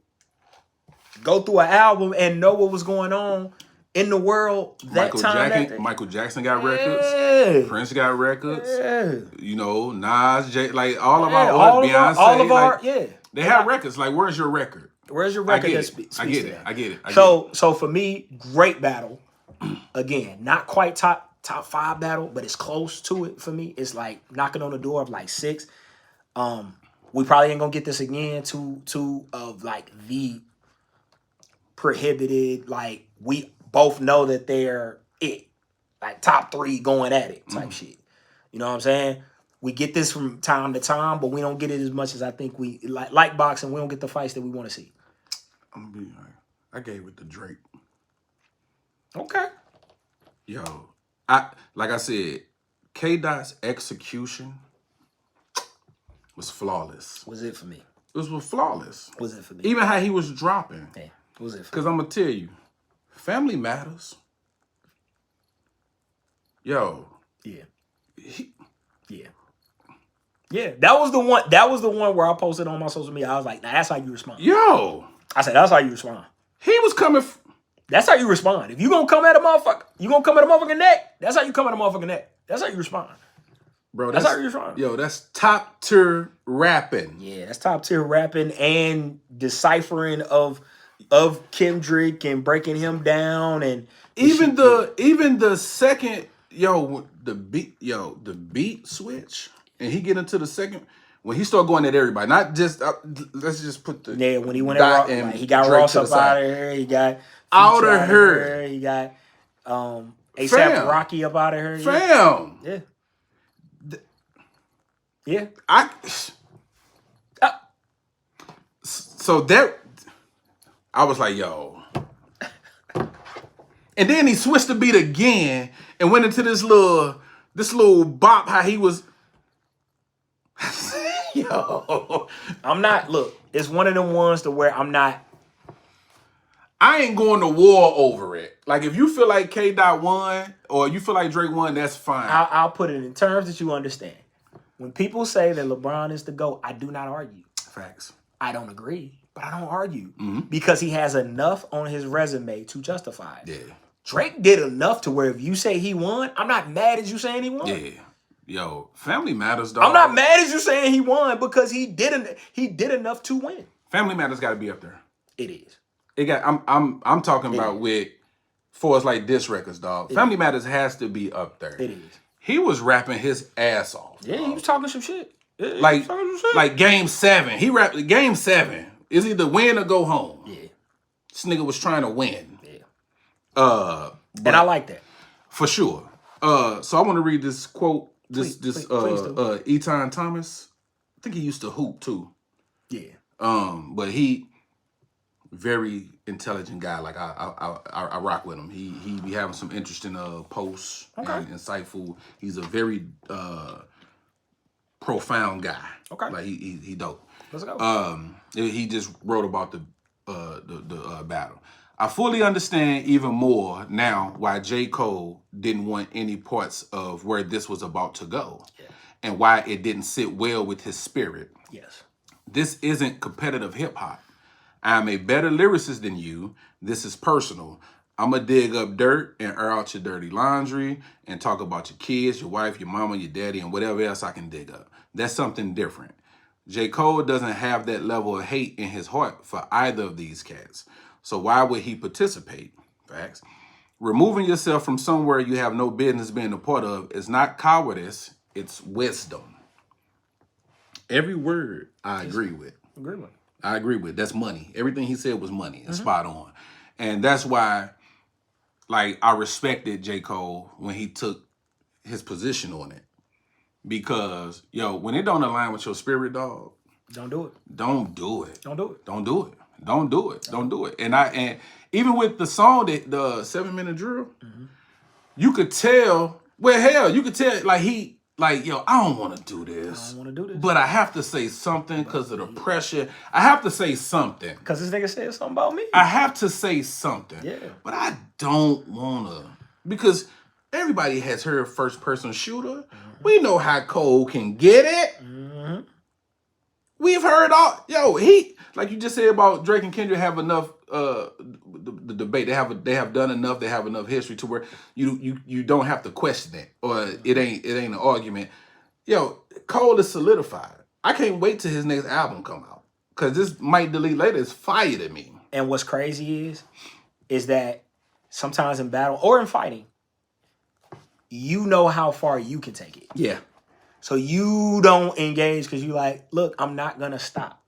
go through an album and know what was going on in the world Michael Jackson got records. Prince got records. You know, Nas, like all of our Beyonce. They have records. Like, where's your record? Where's your record that speaks to that? I get it. So for me, great battle. Again, not quite top 5 battle, but it's close to it for me. It's like knocking on the door of like 6. We probably ain't gonna get this again. Two of like the prohibited. Like, we both know that they're it, like top 3 going at it type shit. You know what I'm saying? We get this from time to time, but we don't get it as much as I think we like boxing. We don't get the fights that we want to see. I'm gonna be honest. I gave it to Drake. Okay. Yo, like I said, K-Dot's execution was flawless. Was it for me? It was flawless. Was it for me? Even how he was dropping. Yeah. Was it? Because I'm gonna tell you, family matters. Yo. Yeah. Yeah. That was the one. That was the one where I posted on my social media. I was like, "Nah, that's how you respond." Yo. I said, "That's how you respond." He was coming. That's how you respond. If you gonna come at a motherfucker, you gonna come at a motherfucking neck. That's how you come at a motherfucking neck. That's how you respond. Bro, that's how you respond. Yo, that's top tier rapping. Yeah, that's top tier rapping and deciphering of Kendrick and breaking him down and even the second the beat switch and he get into the second when he started going at everybody, not just let's just put the when he went at Ross, he got Ross up out of here, he got out of her, he got ASAP Rocky up out of her, fam, yeah. So that I was like, yo. And then he switched the beat again and went into this little bop how he was. Yo. It's one of them ones to where I ain't going to war over it. Like, if you feel like K-Dot won or you feel like Drake won, that's fine. I'll put it in terms that you understand. When people say that LeBron is the GOAT, I do not argue. Facts. I don't agree, but I don't argue. Because he has enough on his resume to justify it. Yeah. Drake did enough to where if you say he won, I'm not mad at you saying he won. Yeah. Yo, family matters, dog. I'm not mad at you saying he won because he did enough to win. Family Matters got to be up there. It is. It got. I'm talking about with for us like diss records, dog. Family Matters has to be up there. It is. He was rapping his ass off. Yeah, he was talking some shit. Yeah, like Game 7. He rapped Game 7. Is either win or go home. Yeah. This nigga was trying to win. Yeah. And I like that. For sure. So I want to read this quote. Please do. Eton Thomas. I think he used to hoop too. Yeah. But he very intelligent guy. Like I rock with him. He be having some interesting posts and insightful. He's a very profound guy. Okay. Like he dope. Let's go. He just wrote about the battle. I fully understand even more now why J. Cole didn't want any parts of where this was about to go, and why it didn't sit well with his spirit. Yes. This isn't competitive hip hop. I'm a better lyricist than you. This is personal. I'm going to dig up dirt and air out your dirty laundry and talk about your kids, your wife, your mama, your daddy, and whatever else I can dig up. That's something different. J. Cole doesn't have that level of hate in his heart for either of these cats. So why would he participate? Facts. Removing yourself from somewhere you have no business being a part of is not cowardice, it's wisdom. Every word I agree with. I agree with. That's money. Everything he said was money and spot on. And that's why, like, I respected J. Cole when he took his position on it. Because, when it don't align with your spirit, dog. Don't do it. Don't do it. Don't do it. Don't do it. Don't do it. Don't do it. And even with the song, the 7-minute drill, you could tell, you could tell, I don't want to do this. I don't want to do this. But I have to say something because of the pressure. I have to say something. Because this nigga said something about me. I have to say something. Yeah. But I don't want to. Because everybody has heard first-person shooter. We know how Cole can get it. We've heard all... like you just said about Drake and Kendrick have enough... the debate. They have done enough. They have enough history to where you don't have to question it. Or it ain't an argument. Cole is solidified. I can't wait till his next album come out. Because this Might Delete Later is fire to me. And what's crazy is that sometimes in battle or in fighting, you know how far you can take it. Yeah. So you don't engage because you like, look, I'm not going to stop.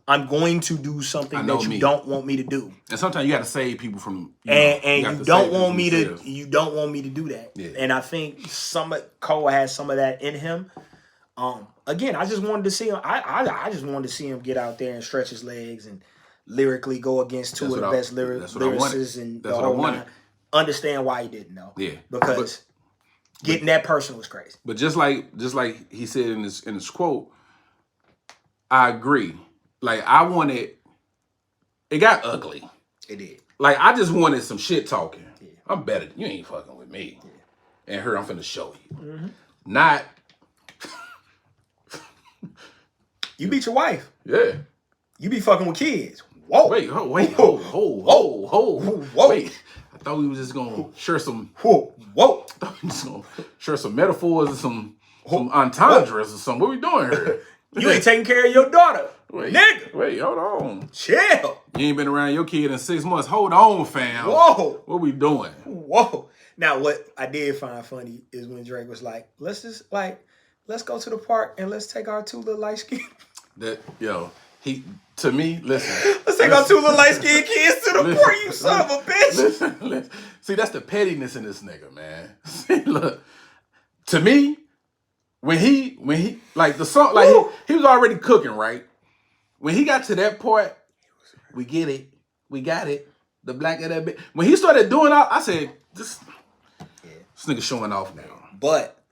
I'm going to do something that you don't want me to do. And sometimes you got to save people from... You don't want me to do that. Yeah. And I think Cole has some of that in him. Again, I just wanted to see him. I just wanted to see him get out there and stretch his legs and lyrically go against two of the best lyricists and the whole nine. Understand why he didn't know. Yeah. Because getting that person was crazy. But just like he said in his quote, I agree. Like I wanted, it got ugly. It did. Like I just wanted some shit talking. Yeah. I'm better. You ain't fucking with me. Yeah. And her, I'm finna show you. Not. You beat your wife. Yeah. You be fucking with kids. Whoa. Wait. Whoa. Wait. I thought we was just gonna share some. Whoa. I thought we was gonna share some metaphors and some entendres or something. What we doing here? You ain't taking care of your daughter. Nigga. Wait, hold on. Chill. You ain't been around your kid in 6 months. Hold on, fam. Whoa. What we doing? Whoa. Now, what I did find funny is when Drake was like, let's go to the park and let's take our two little light skin. To me, listen. Let's take our two little light skinned kids to the park, you son of a bitch. Listen. See, that's the pettiness in this nigga, man. See, look. To me, when he like the song, like he was already cooking, right? When he got to that part, we get it. We got it. The black of that bitch. When he started doing all, I said, this nigga showing off now. But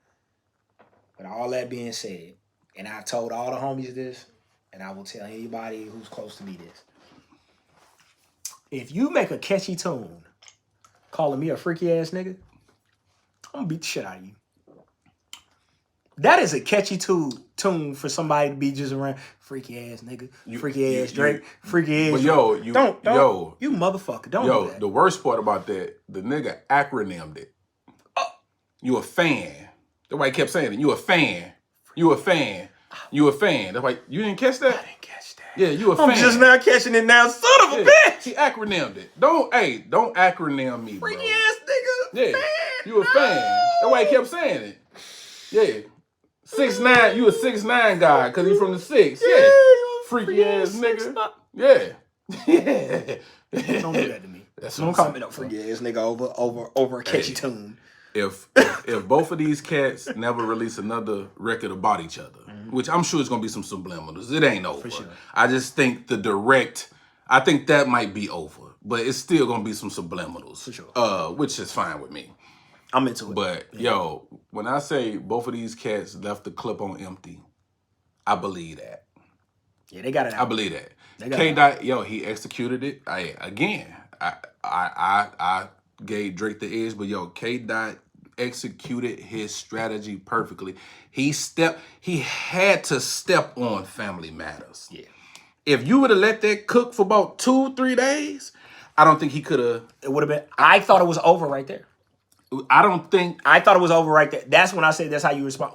with all that being said, and I told all the homies this, and I will tell anybody who's close to me this. If you make a catchy tune calling me a freaky ass nigga, I'm gonna beat the shit out of you. That is a catchy tune for somebody to be just around freaky ass nigga, freaky ass Drake, freaky ass. But you motherfucker, don't do that. The worst part about that, the nigga acronymed it. You a fan. That's why he kept saying it. You a fan. You a fan. You a fan. That's why you didn't catch that? I didn't catch that. Yeah, you a fan. I'm just now catching it now, son of a bitch. He acronymed it. Don't acronym me, bro. Freaky ass nigga. Yeah, fan. you a fan. That's why he kept saying it. Yeah. 6'9", you a 6'9" guy, cause you from the 6. Yeah. Freaky ass nigga. Yeah. Don't do that to me. That's Don't call me no freaky ass nigga over a catchy tune. If both of these cats never release another record about each other, which I'm sure it's gonna be some subliminals. It ain't over. For sure. I just think I think that might be over, but it's still gonna be some subliminals. For sure. Which is fine with me. I'm into it. But yo, when I say both of these cats left the clip on empty, I believe that. Yeah, they got it out. I believe that. He executed it. I gave Drake the edge, but K Dot executed his strategy perfectly. He had to step on Family Matters. Yeah. If you would have let that cook for about 2-3 days, I don't think he could have. It would have been. I thought it was over right there. I thought it was over right there. That's when I said that's how you respond.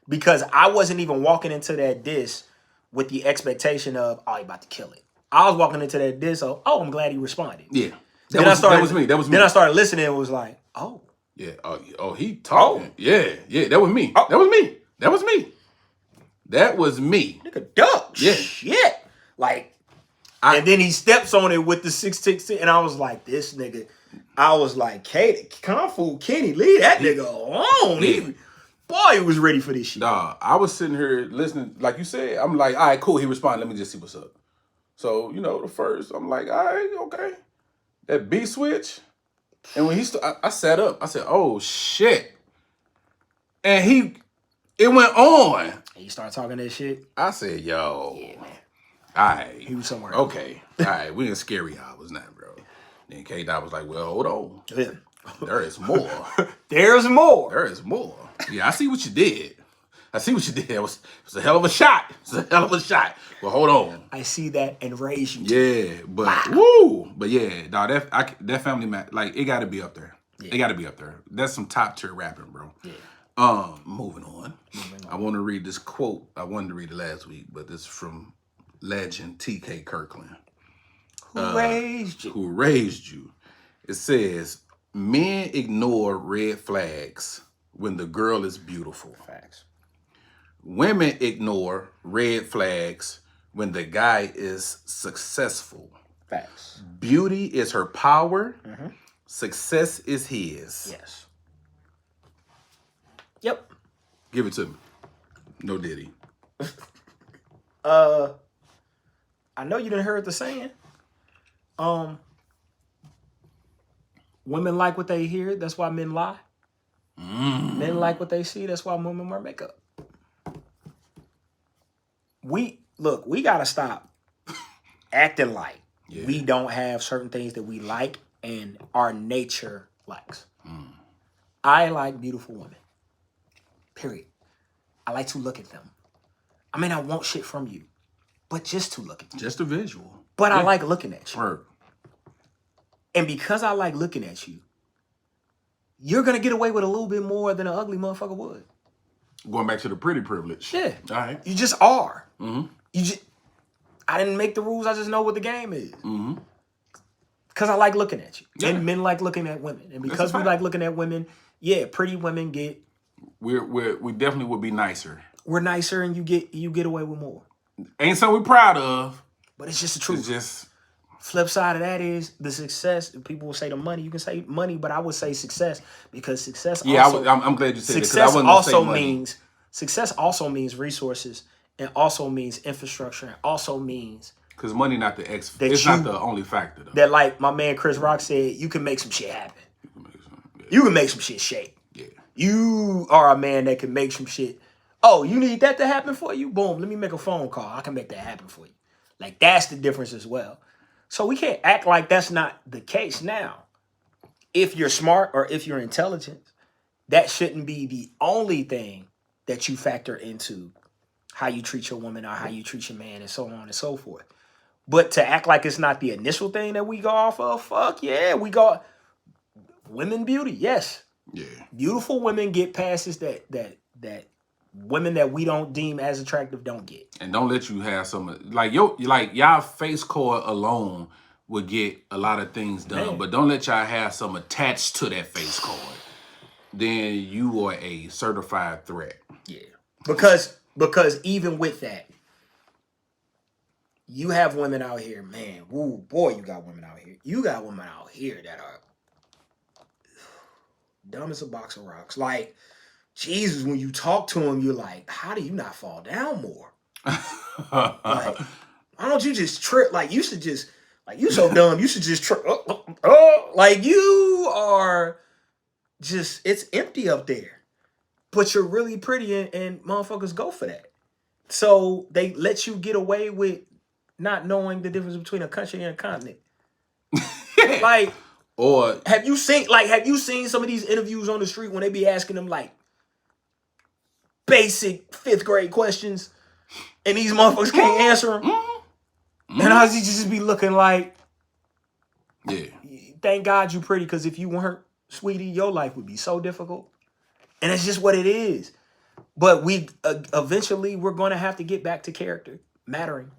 Because I wasn't even walking into that diss with the expectation of, he about to kill it. I was walking into that diss of, I'm glad he responded. Yeah. That was me. Then I started listening and was like, Yeah. He talking. Yeah. That was me. That was me. That was me. Nigga, duck. Yeah. Shit. And then he steps on it with the 666, and I was like, this nigga. I was like, Kung Fu Kenny, leave that nigga alone. Yeah. He was ready for this shit. Nah, I was sitting here listening, like you said. I'm like, all right, cool. He responded. Let me just see what's up. So, the first, I'm like, all right, okay. That beat switch. And when I sat up, I said, oh, shit. And it went on. And he started talking that shit. I said, yo. Yeah, man. All right. He was somewhere. Okay. All right. We in scary hours now, bro. Then K-Dot was like, well, hold on. Yeah. There is more. There's more. There is more. Yeah, I see what you did. It was a hell of a shot. Well, hold on. I see that and raise you. Yeah, but woo. But yeah, dog, that Family Matters, it got to be up there. Yeah. It got to be up there. That's some top tier rapping, bro. Yeah. Moving on. I want to read this quote. I wanted to read it last week, but this is from legend T.K. Kirkland. Who raised you? Who raised you? It says, men ignore red flags when the girl is beautiful. Facts. Women ignore red flags when the guy is successful. Facts. Beauty is her power. Mm-hmm. Success is his. Yes. Yep. Give it to me. No Diddy. I know you didn't heard the saying. Women like what they hear. That's why men lie. Men like what they see. That's why women wear makeup. We gotta stop acting like we don't have certain things that we like and our nature likes. I like beautiful women. Period. I like to look at them. I mean, I want shit from you, but just to look at you. Just a visual. But I like looking at you. Word. And because I like looking at you, you're going to get away with a little bit more than an ugly motherfucker would. Going back to the pretty privilege. Yeah. All right. You just are. Mm-hmm. I didn't make the rules. I just know what the game is. Mm-hmm. Because I like looking at you. Yeah. And men like looking at women. And because we like looking at women, pretty women get... We definitely would be nicer. We're nicer and you get away with more. Ain't something we're proud of. But it's just the truth. It's just... Flip side of that is the success. People will say the money. You can say money, but I would say success because success. Yeah, also, I'm glad you said success it. Success also means success also means resources and also means infrastructure and also means because money not the it's not the only factor though. That like my man Chris Rock said, you can make some shit happen. You can make some shit shake. Yeah. You are a man that can make some shit. Oh, you need that to happen for you? Boom. Let me make a phone call. I can make that happen for you. Like that's the difference as well. So we can't act like that's not the case now. If you're smart or if you're intelligent, that shouldn't be the only thing that you factor into how you treat your woman or how you treat your man and so on and so forth. But to act like it's not the initial thing that we go off of, fuck yeah, we got women beauty, yes. Yeah. Beautiful women get passes that women that we don't deem as attractive don't get. And don't let you have some y'all face card alone will get a lot of things done, Man. but don't let y'all have some attached to that face card. Then you are a certified threat. Yeah. Because even with that, you have women out here, man. Woo, boy, you got women out here. You got women out here that are dumb as a box of rocks. Like, Jesus, when you talk to them, you're like, how do you not fall down more? Like, why don't you just trip? Like, you should just, like, you so dumb. You should just trip. Like, you are just, it's empty up there. But you're really pretty and motherfuckers go for that. So they let you get away with not knowing the difference between a country and a continent. Like, or have you seen some of these interviews on the street when they be asking them like basic 5th grade questions and these motherfuckers can't answer them? Mm-hmm. And I just be looking like, yeah, thank God you pretty, because if you weren't, sweetie, your life would be so difficult. And it's just what it is. But we eventually we're going to have to get back to character mattering.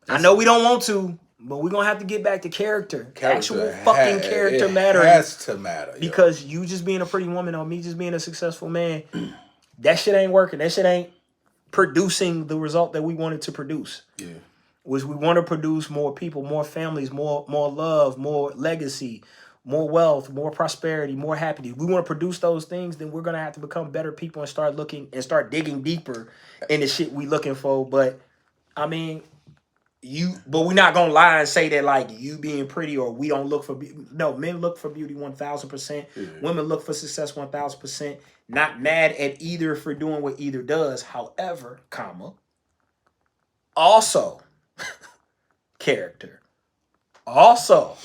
I know we don't want to, but we're going to have to get back to character actual fucking character mattering. It has to matter. Because you just being a pretty woman or me just being a successful man, that shit ain't working. That shit ain't producing the result that we wanted to produce. Yeah. Was we want to produce more people, more families, more love, more legacy, more wealth, more prosperity, more happiness. We want to produce those things, then we're going to have to become better people and start looking and start digging deeper in the shit we looking for. But I mean, but we're not gonna lie and say that like you being pretty or we don't look for beauty. No, men look for beauty 1,000%. Yeah. Women look for success 1,000%. Not mad at either for doing what either does. However, also character. Also,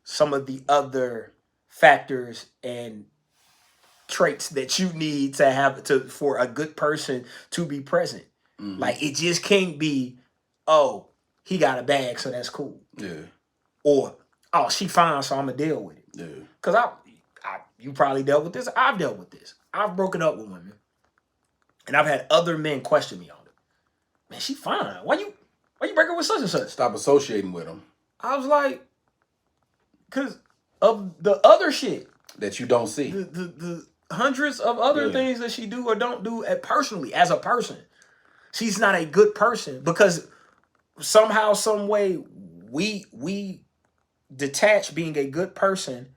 some of the other factors and traits that you need to have for a good person to be present. Mm-hmm. Like it just can't be, oh, he got a bag, so that's cool. Yeah. Or, oh, she fine, so I'm going to deal with it. Yeah. Because you probably dealt with this. I've dealt with this. I've broken up with women. And I've had other men question me on it. Man, she fine. Why you break up with such and such? Stop associating with them. I was like, because of the other shit. That you don't see. The hundreds of other things that she do or don't do personally, as a person. She's not a good person because somehow, some way, we detach being a good person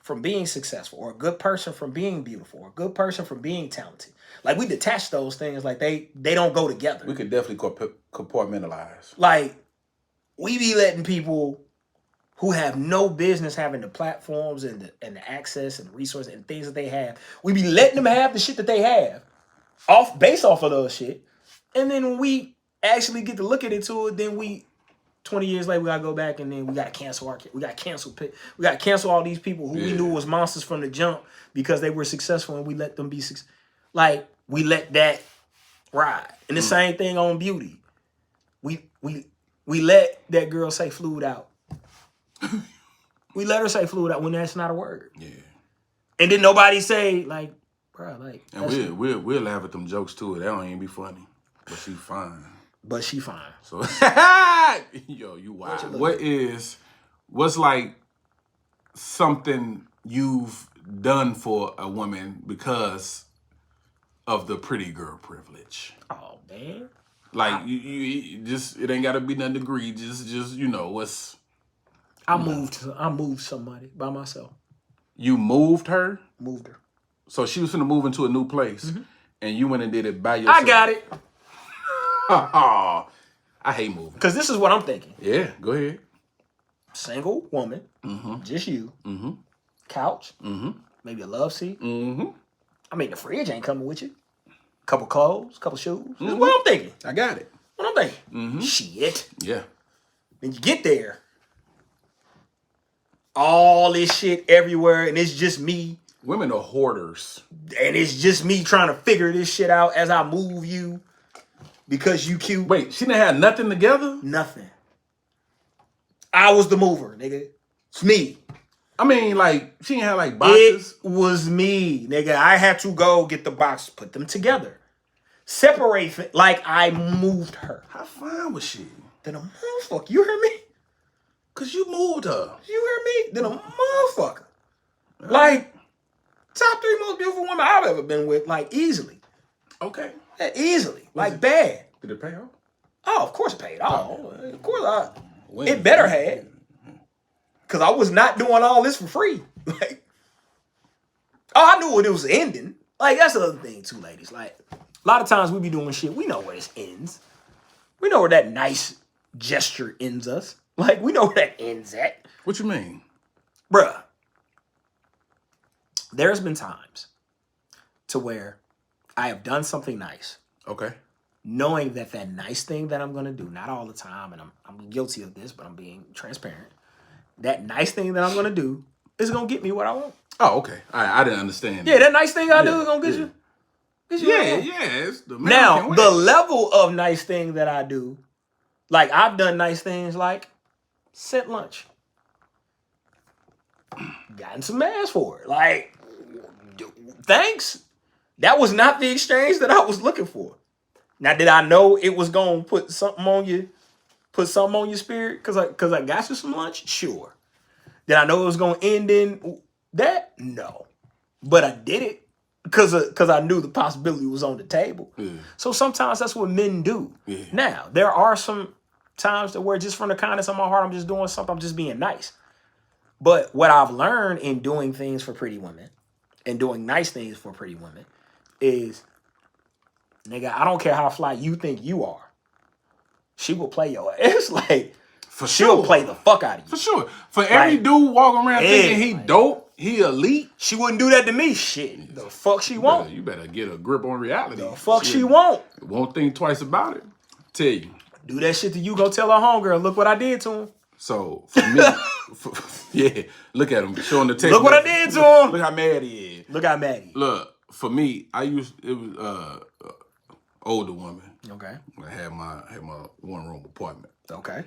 from being successful, or a good person from being beautiful, or a good person from being talented. Like we detach those things, like they don't go together. We could definitely compartmentalize. Like we be letting people who have no business having the platforms and the access and the resources and things that they have, we be letting them have the shit that they have, based off of those shit. And then when we actually get to look at it to it, then 20 years later, we gotta go back and then we gotta cancel we gotta cancel all these people who we knew was monsters from the jump because they were successful and we let them be successful. Like, we let that ride. And the same thing on beauty. We let that girl say fluid out. We let her say fluid out when that's not a word. Yeah. And then nobody say, like, bro, like. And we'll laugh at them jokes too. That don't even be funny. But she fine. So, yo, you wild. What's like something you've done for a woman because of the pretty girl privilege? Oh, man. Like, you just, it ain't got to be nothing egregious. Just, what's... I moved somebody by myself. You moved her? Moved her. So she was finna move into a new place, and you went and did it by yourself. I got it. I hate moving. Because this is what I'm thinking. Yeah, go ahead. Single woman, just you, couch, maybe a love seat. I mean, the fridge ain't coming with you. Couple clothes, couple shoes. This is what I'm thinking. I got it. What I'm thinking. Shit. Yeah. Then you get there. All this shit everywhere, and it's just me. Women are hoarders. And it's just me trying to figure this shit out as I move you. Because you cute. Wait, she didn't have nothing together? Nothing. I was the mover, nigga. It's me. I mean, like, she didn't have like boxes. It was me, nigga. I had to go get the box, put them together, separate. Like I moved her. How fine was she? Then a motherfucker. You hear me? Cause you moved her. You hear me? Then a motherfucker. Like top 3 most beautiful women I've ever been with. Like easily. Okay. Yeah, easily. Like bad. Did it pay off? Oh, of course it paid off. Of course it better had. Cause I was not doing all this for free. Like, I knew when it was ending. Like, that's the other thing too, ladies. Like, a lot of times we be doing shit. We know where this ends. We know where that nice gesture ends us. Like, we know where that ends at. What you mean? Bruh. There's been times to where I have done something nice. Okay. Knowing that nice thing that I'm going to do, not all the time, and I'm guilty of this, but I'm being transparent. That nice thing that I'm going to do is going to get me what I want. Oh, okay. I didn't understand. Yeah, that nice thing I do is going to get you. Get you what I want. It's the Now, the level of nice thing that I do, like I've done nice things like sent lunch. Gotten some ass for it. Like, thanks. That was not the exchange that I was looking for. Now, did I know it was going to put something on your spirit because I got you some lunch? Sure. Did I know it was going to end in that? No. But I did it because I knew the possibility was on the table. Yeah. So sometimes that's what men do. Yeah. Now, there are some times where just from the kindness of my heart, I'm just doing something. I'm just being nice. But what I've learned in doing things for pretty women and doing nice things for pretty women is, nigga, I don't care how fly you think you are. She will play your ass. Like, she'll play the fuck out of you. For sure. For every dude walking around thinking he dope, he elite. She wouldn't do that to me. Shit. The fuck she won't. You better get a grip on reality. The fuck she won't. Won't think twice about it. Tell you. Do that shit to you, go tell her homegirl, look what I did to him. So, for me, yeah, look at him showing the text. Look what I did to him. Look how mad he is. Look how mad he is. Look, for me, it was older woman. Okay. I had my 1-room apartment. Okay.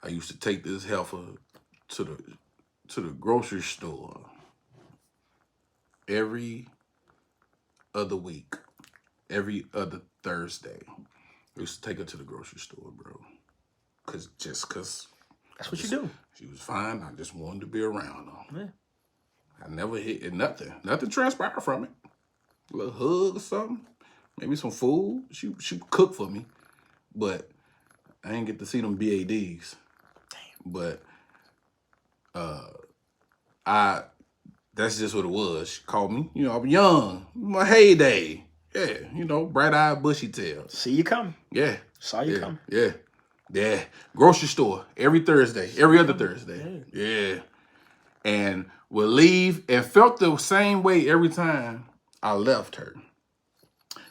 I used to take this heifer to the grocery store every other week, every other Thursday. I used to take her to the grocery store, bro. Cause that's what you do. She was fine. I just wanted to be around her. Yeah. I never hit nothing. Nothing transpired from it. A little hug or something. Maybe some food. She cooked for me. But I didn't get to see them BADs. Damn. But that's just what it was. She called me. You know, I'm young. My heyday. Yeah, you know, bright-eyed, bushy tails. See you coming. Yeah. Saw you coming. Yeah. Yeah. Grocery store every Thursday, every other Thursday. Yeah. And would leave and felt the same way every time I left her.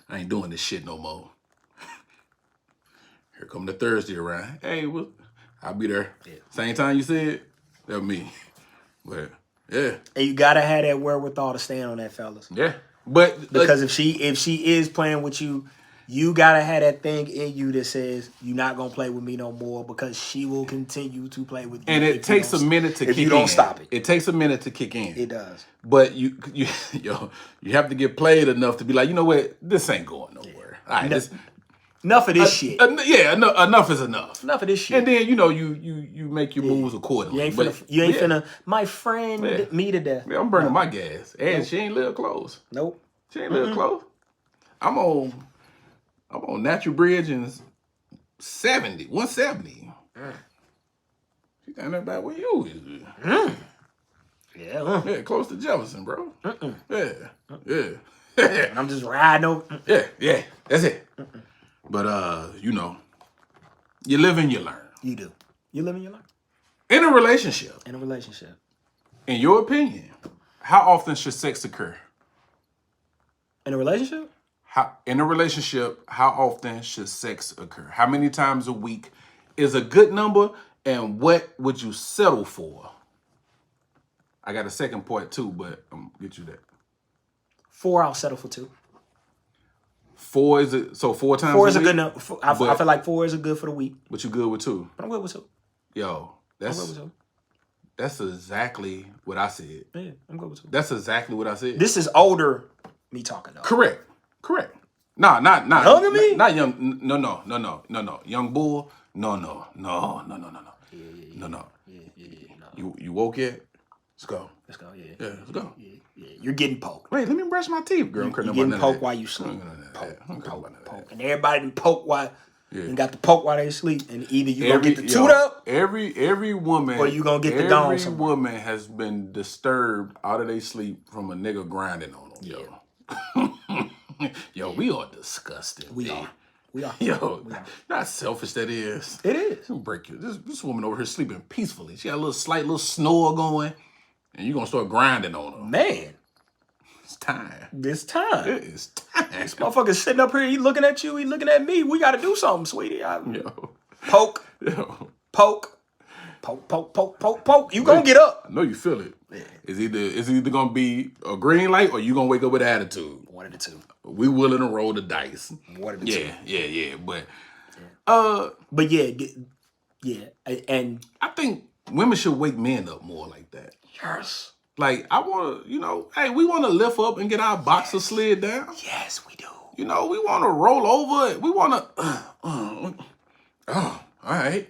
I ain't doing this shit no more. Here come the Thursday around. Hey, I'll be there. Yeah. Same time you said, that me. But yeah. And you gotta have that wherewithal to stand on that, fellas. Yeah. But because if she is playing with you, you gotta have that thing in you that says you're not gonna play with me no more, because she will continue to play with you. And it takes a minute to kick in. If you don't stop it. It takes a minute to kick in. It does. But you have to get played enough to be like, you know what, this ain't going nowhere. All right, enough of this shit. Enough is enough. Enough of this shit. And then you make your moves accordingly. You ain't finna my friend me to death. Yeah, I'm burning my gas. And she ain't live close. Nope. She ain't live close. I'm on Natural Bridge and 170. She down there about where you is. Yeah, close to Jefferson, bro. Yeah. And I'm just riding over. Yeah, that's it. But you live and you learn. You do. You live and you learn. In a relationship. In your opinion, how often should sex occur? In a relationship? How often should sex occur? How many times a week is a good number, and what would you settle for? I got a second point too, but I'm gonna get you that. 4, I'll settle for 2. 4 is it? So 4 times. 4 is a good number. I feel like 4 is a good for the week. But you good with 2? But I'm good with 2. Yo, I'm good with 2. That's exactly what I said. Yeah, I'm good with 2. That's exactly what I said. This is older me talking though. Correct. Nah, not Younger me? Not young. No. Young bull. No. No. You woke yet? Let's go. Yeah. Yeah, let's go. Yeah. You're getting poked. Wait, let me brush my teeth, girl. You're getting poked while you sleep. Poke. And everybody done poke while you got the poke while they sleep. And either you gonna get the toot up, every woman, or you gonna get the gone. Every woman has been disturbed out of their sleep from a nigga grinding on them. Yo, yo, we are disgusting. We are. Yo, not selfish that is. It is. Break you. This woman over here sleeping peacefully. She got a little snore going, and you gonna start grinding on her. Man, it's time. It's time. It is time. This motherfucker's sitting up here. He looking at you. He looking at me. We got to do something, sweetie. Yo. Poke. Yo. Poke. Poke. You gonna get up. I know you feel it. Yeah. It's either gonna be a green light or you gonna wake up with attitude. One of the two. We willing to roll the dice. One of the two. Yeah. But yeah. And I think women should wake men up more like that. yes. Like I want to, hey, we want to lift up and get our boxer slid down. Yes, we do. We want to roll over it. We want to. All right.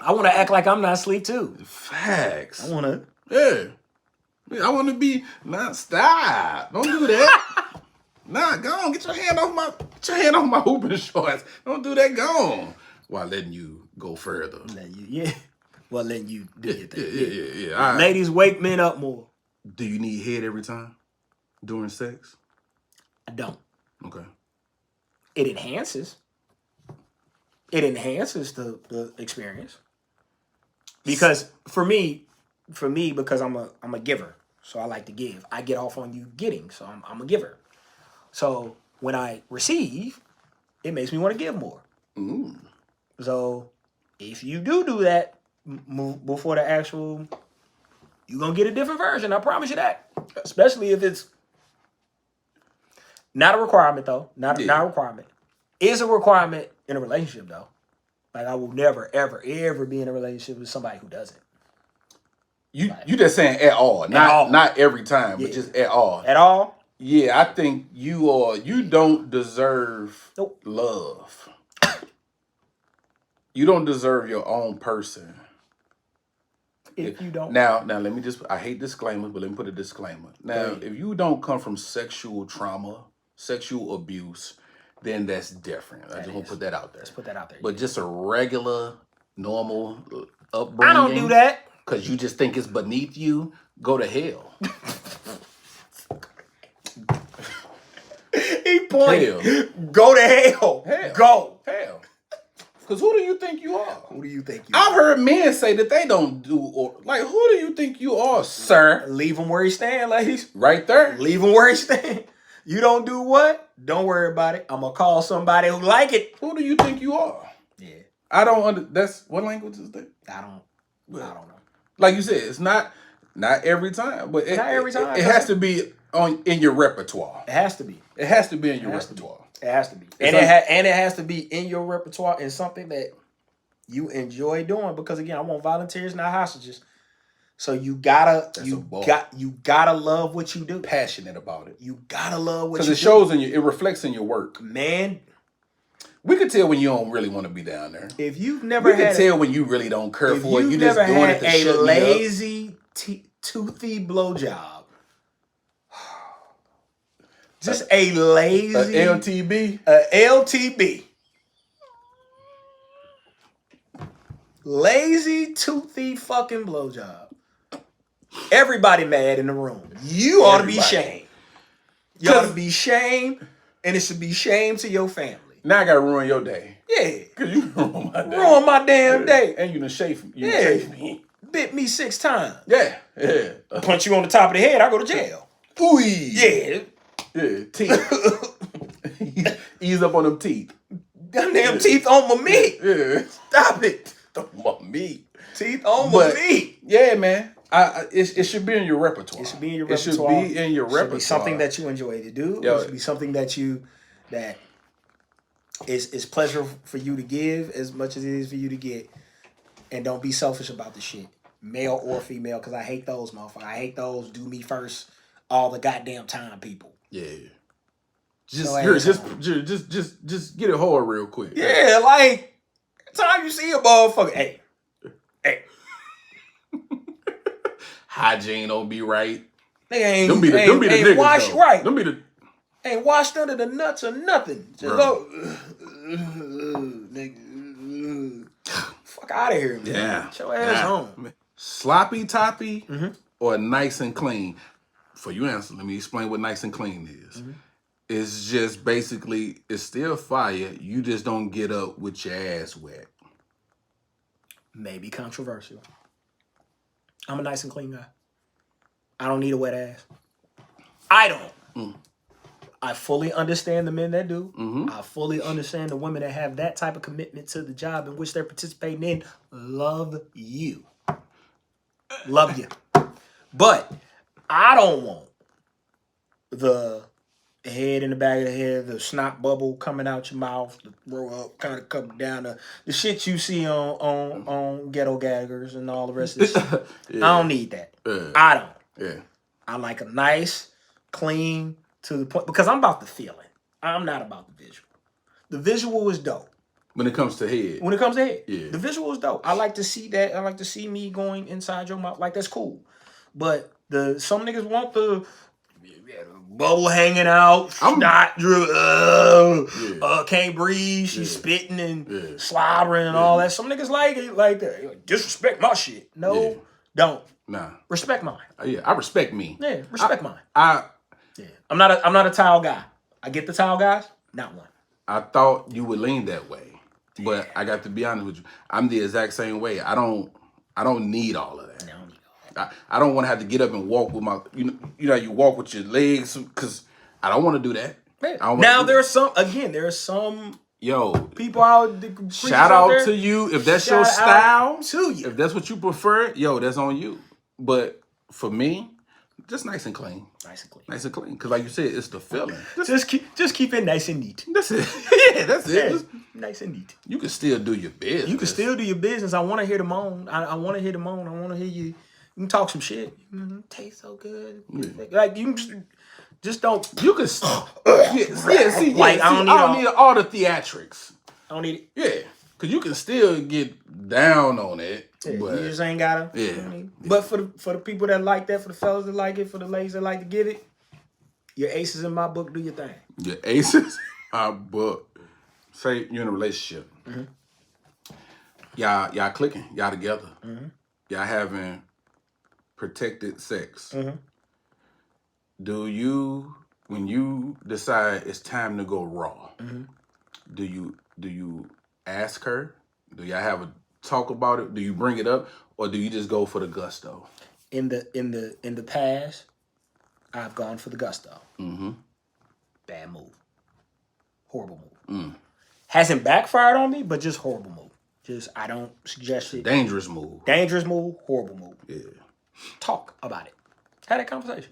I want to act like I'm not asleep too. Facts. I want to. Yeah. I want to be. Nah, stop. Don't do that. Nah, go on. Get your hand off my hooping shorts. Don't do that. Go on. While letting you go further. Letting you do your thing. Yeah. All right. Ladies, wake men up more. Do you need head every time during sex? I don't. Okay. It enhances. It enhances the experience. Because for me, because I'm a giver, so I like to give. I get off on you getting, so I'm a giver. So when I receive, it makes me want to give more. Mm. So if you do that, move before the actual, you're gonna get a different version. I promise you that. Especially if it's not a requirement though. Not a requirement. Is a requirement in a relationship though. Like I will never, ever, ever be in a relationship with somebody who doesn't. You just saying at all, not every time, but just at all. At all? Yeah, I think you don't deserve love. You don't deserve your own person. If you don't. Now let me I hate disclaimers, but let me put a disclaimer. Now, if you don't come from sexual trauma, sexual abuse, then that's different. I just want to put that out there. Let's put that out there. But just a regular, normal upbringing. I don't do that. Because you just think it's beneath you, go to hell. He pointed. Go to hell. Go. Hell. Because who do you think you are? Who do you think you I've heard men say that they don't do, or like, who do you think you are, sir? Leave him where he stand, ladies. Right there. Leave him where he stand. You don't do what? Don't worry about it. I'm going to call somebody who like it. Who do you think you are? Yeah. I don't that's, what language is that? I don't know. Like you said, it's not every time, but not every time. It has to be in your repertoire. It has to be. It has to be in your repertoire. It has to be. And it has to be in your repertoire and something that you enjoy doing. Because again, I want volunteers, not hostages. So you gotta love what you do. Passionate about it. You gotta love what you do. Because it shows it reflects in your work. Man. We could tell when you don't really want to be down there. If you've never had, we could tell when you really don't care for it. You just doing it to shut me up. A lazy, toothy blowjob. Just a lazy LTB. LTB. Lazy, toothy fucking blowjob. Everybody mad in the room. You ought to be shamed. You ought to be shamed, and it should be shame to your family. Now I gotta ruin your day. Yeah. Cause you ruin my day. Ruin my damn day. And you done chafe me. Me. Bit me 6 times. Yeah. Punch you on the top of the head, I go to jail. Ooh. Yeah. Yeah. Teeth. Ease up on them teeth. Goddamn teeth on my meat. Yeah. Stop it. On my meat. Teeth on my meat. Yeah, man. It should be in your repertoire. It should be in your repertoire. It should be in your repertoire. It should be something that you enjoy to do. It should be something that is pleasure for you to give as much as it is for you to get. And don't be selfish about the shit. male or female, because I hate those motherfuckers. I hate those do me first all the goddamn time people. Yeah. So Just get it hard real quick. Yeah, like time you see a motherfucker, hey. Hygiene don't be right. They ain't Them be the niggas, wash though. right. Them be the Ain't washed under the nuts or nothing. Just go, nigga. Fuck out of here, man. Yeah. Get your ass home. Sloppy toppy or nice and clean? For you answer, let me explain what nice and clean is. It's just basically, it's still fire. You just don't get up with your ass wet. Maybe controversial. I'm a nice and clean guy. I don't need a wet ass. I don't. I fully understand the men that do. I fully understand the women that have that type of commitment to the job in which they're participating in. Love you. Love you. But I don't want the head in the back of the head, the snot bubble coming out your mouth, the throw up kind of coming down, the shit you see on Ghetto Gaggers and all the rest of this shit. I don't need that. I don't. Yeah. I like a nice, clean, to the point, because I'm about the feeling. I'm not about the visual. The visual is dope. When it comes to head. When it comes to head. Yeah. The visual is dope. I like to see that. I like to see me going inside your mouth. Like, that's cool. But some niggas want the bubble hanging out, snot drip, can't breathe, she's spitting and slobbering and all that. Some niggas like it like that. Like, disrespect my shit. No, don't. Nah. Respect mine. Yeah, I respect me. Yeah, respect mine. Yeah. I'm not a towel guy. I get the towel guys, not one. I thought you would lean that way. But I got to be honest with you. I'm the exact same way. I don't need all of that. I don't want to have to get up and walk with my, you know, you walk with your legs, because I don't want to do that. Now there are some people out. Shout out to you if that's your style. To you, if that's what you prefer, that's on you. But for me, just nice and clean. Nice and clean. Because like you said, it's the feeling. Just keep it nice and neat. That's it. Yeah, that's it. Just, nice and neat. You can still do your business. You can still do your business. I want to hear the moan. I want to hear the moan. I want to hear you. You can talk some shit. Tastes so good. Like you just don't. You can. See, I don't need all the theatrics. I don't need it. Yeah, because you can still get down on it. Yeah, but you just ain't gotta. Yeah. But for the people that like that, for the fellas that like it, for the ladies that like to get it, your aces in my book, do your thing. Your aces in my book. Say you're in a relationship. Y'all clicking. Y'all together. Y'all having protected sex. Do you, when you decide it's time to go raw, do you ask her? Do y'all have a talk about it? Do you bring it up, or do you just go for the gusto? In the past, I've gone for the gusto. Bad move. Horrible move. Hasn't backfired on me, but just horrible move. Just, I don't suggest it. Dangerous move. Dangerous move, horrible move. Yeah. Talk about it. Have that conversation.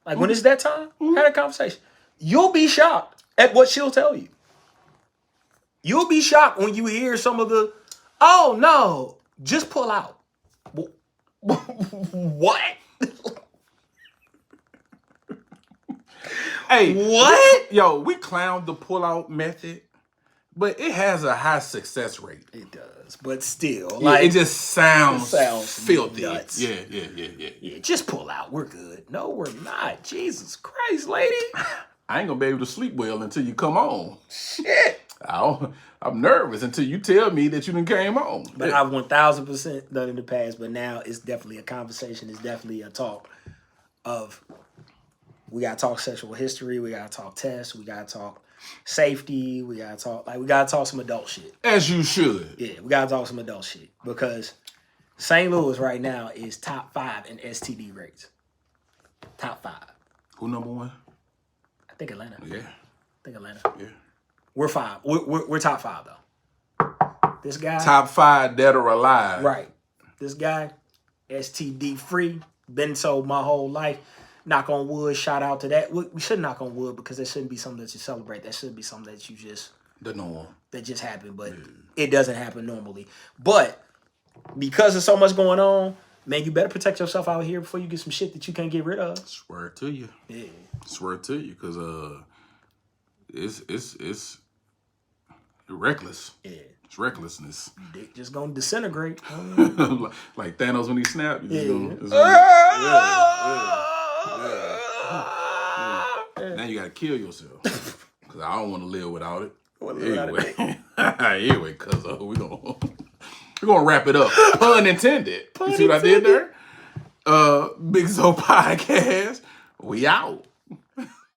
Like when it's that time, have that conversation. You'll be shocked at what she'll tell you. You'll be shocked when you hear some of the, oh no, just pull out. What? Hey, what? Yo, we clowned the pull-out method, but it has a high success rate. It does, but still, like, it just sounds filthy. Nuts. Yeah. Just pull out. We're good. No, we're not. Jesus Christ, lady. I ain't gonna be able to sleep well until you come on. Shit. I'm nervous until you tell me that you done came on. But I've 1000% done in the past, but now it's definitely a conversation. It's definitely a talk of, we gotta talk sexual history, we gotta talk tests, we gotta talk safety, we gotta talk some adult shit. As you should. Yeah, we gotta talk some adult shit, because St. Louis right now is top 5 in STD rates. Top 5. Who number 1? I think Atlanta. Yeah. Yeah. We're 5. We're top 5 though. This guy. Top 5 dead or alive. Right. This guy, STD free, been so my whole life. Knock on wood, shout out to that. We should knock on wood, because that shouldn't be something that you celebrate. That should be something that you just... The norm. That just happened, but it doesn't happen normally. But because there's so much going on, man, you better protect yourself out here before you get some shit that you can't get rid of. Swear to you. Yeah. Swear to you, because it's reckless. Yeah. It's recklessness. Dick just gonna disintegrate. Like Thanos when he snapped. Yeah. Now you gotta kill yourself. Because I don't want to live without it. Anyway, cuz we're gonna wrap it up. Pun intended. You see what I did there? Big Zo Podcast. We out.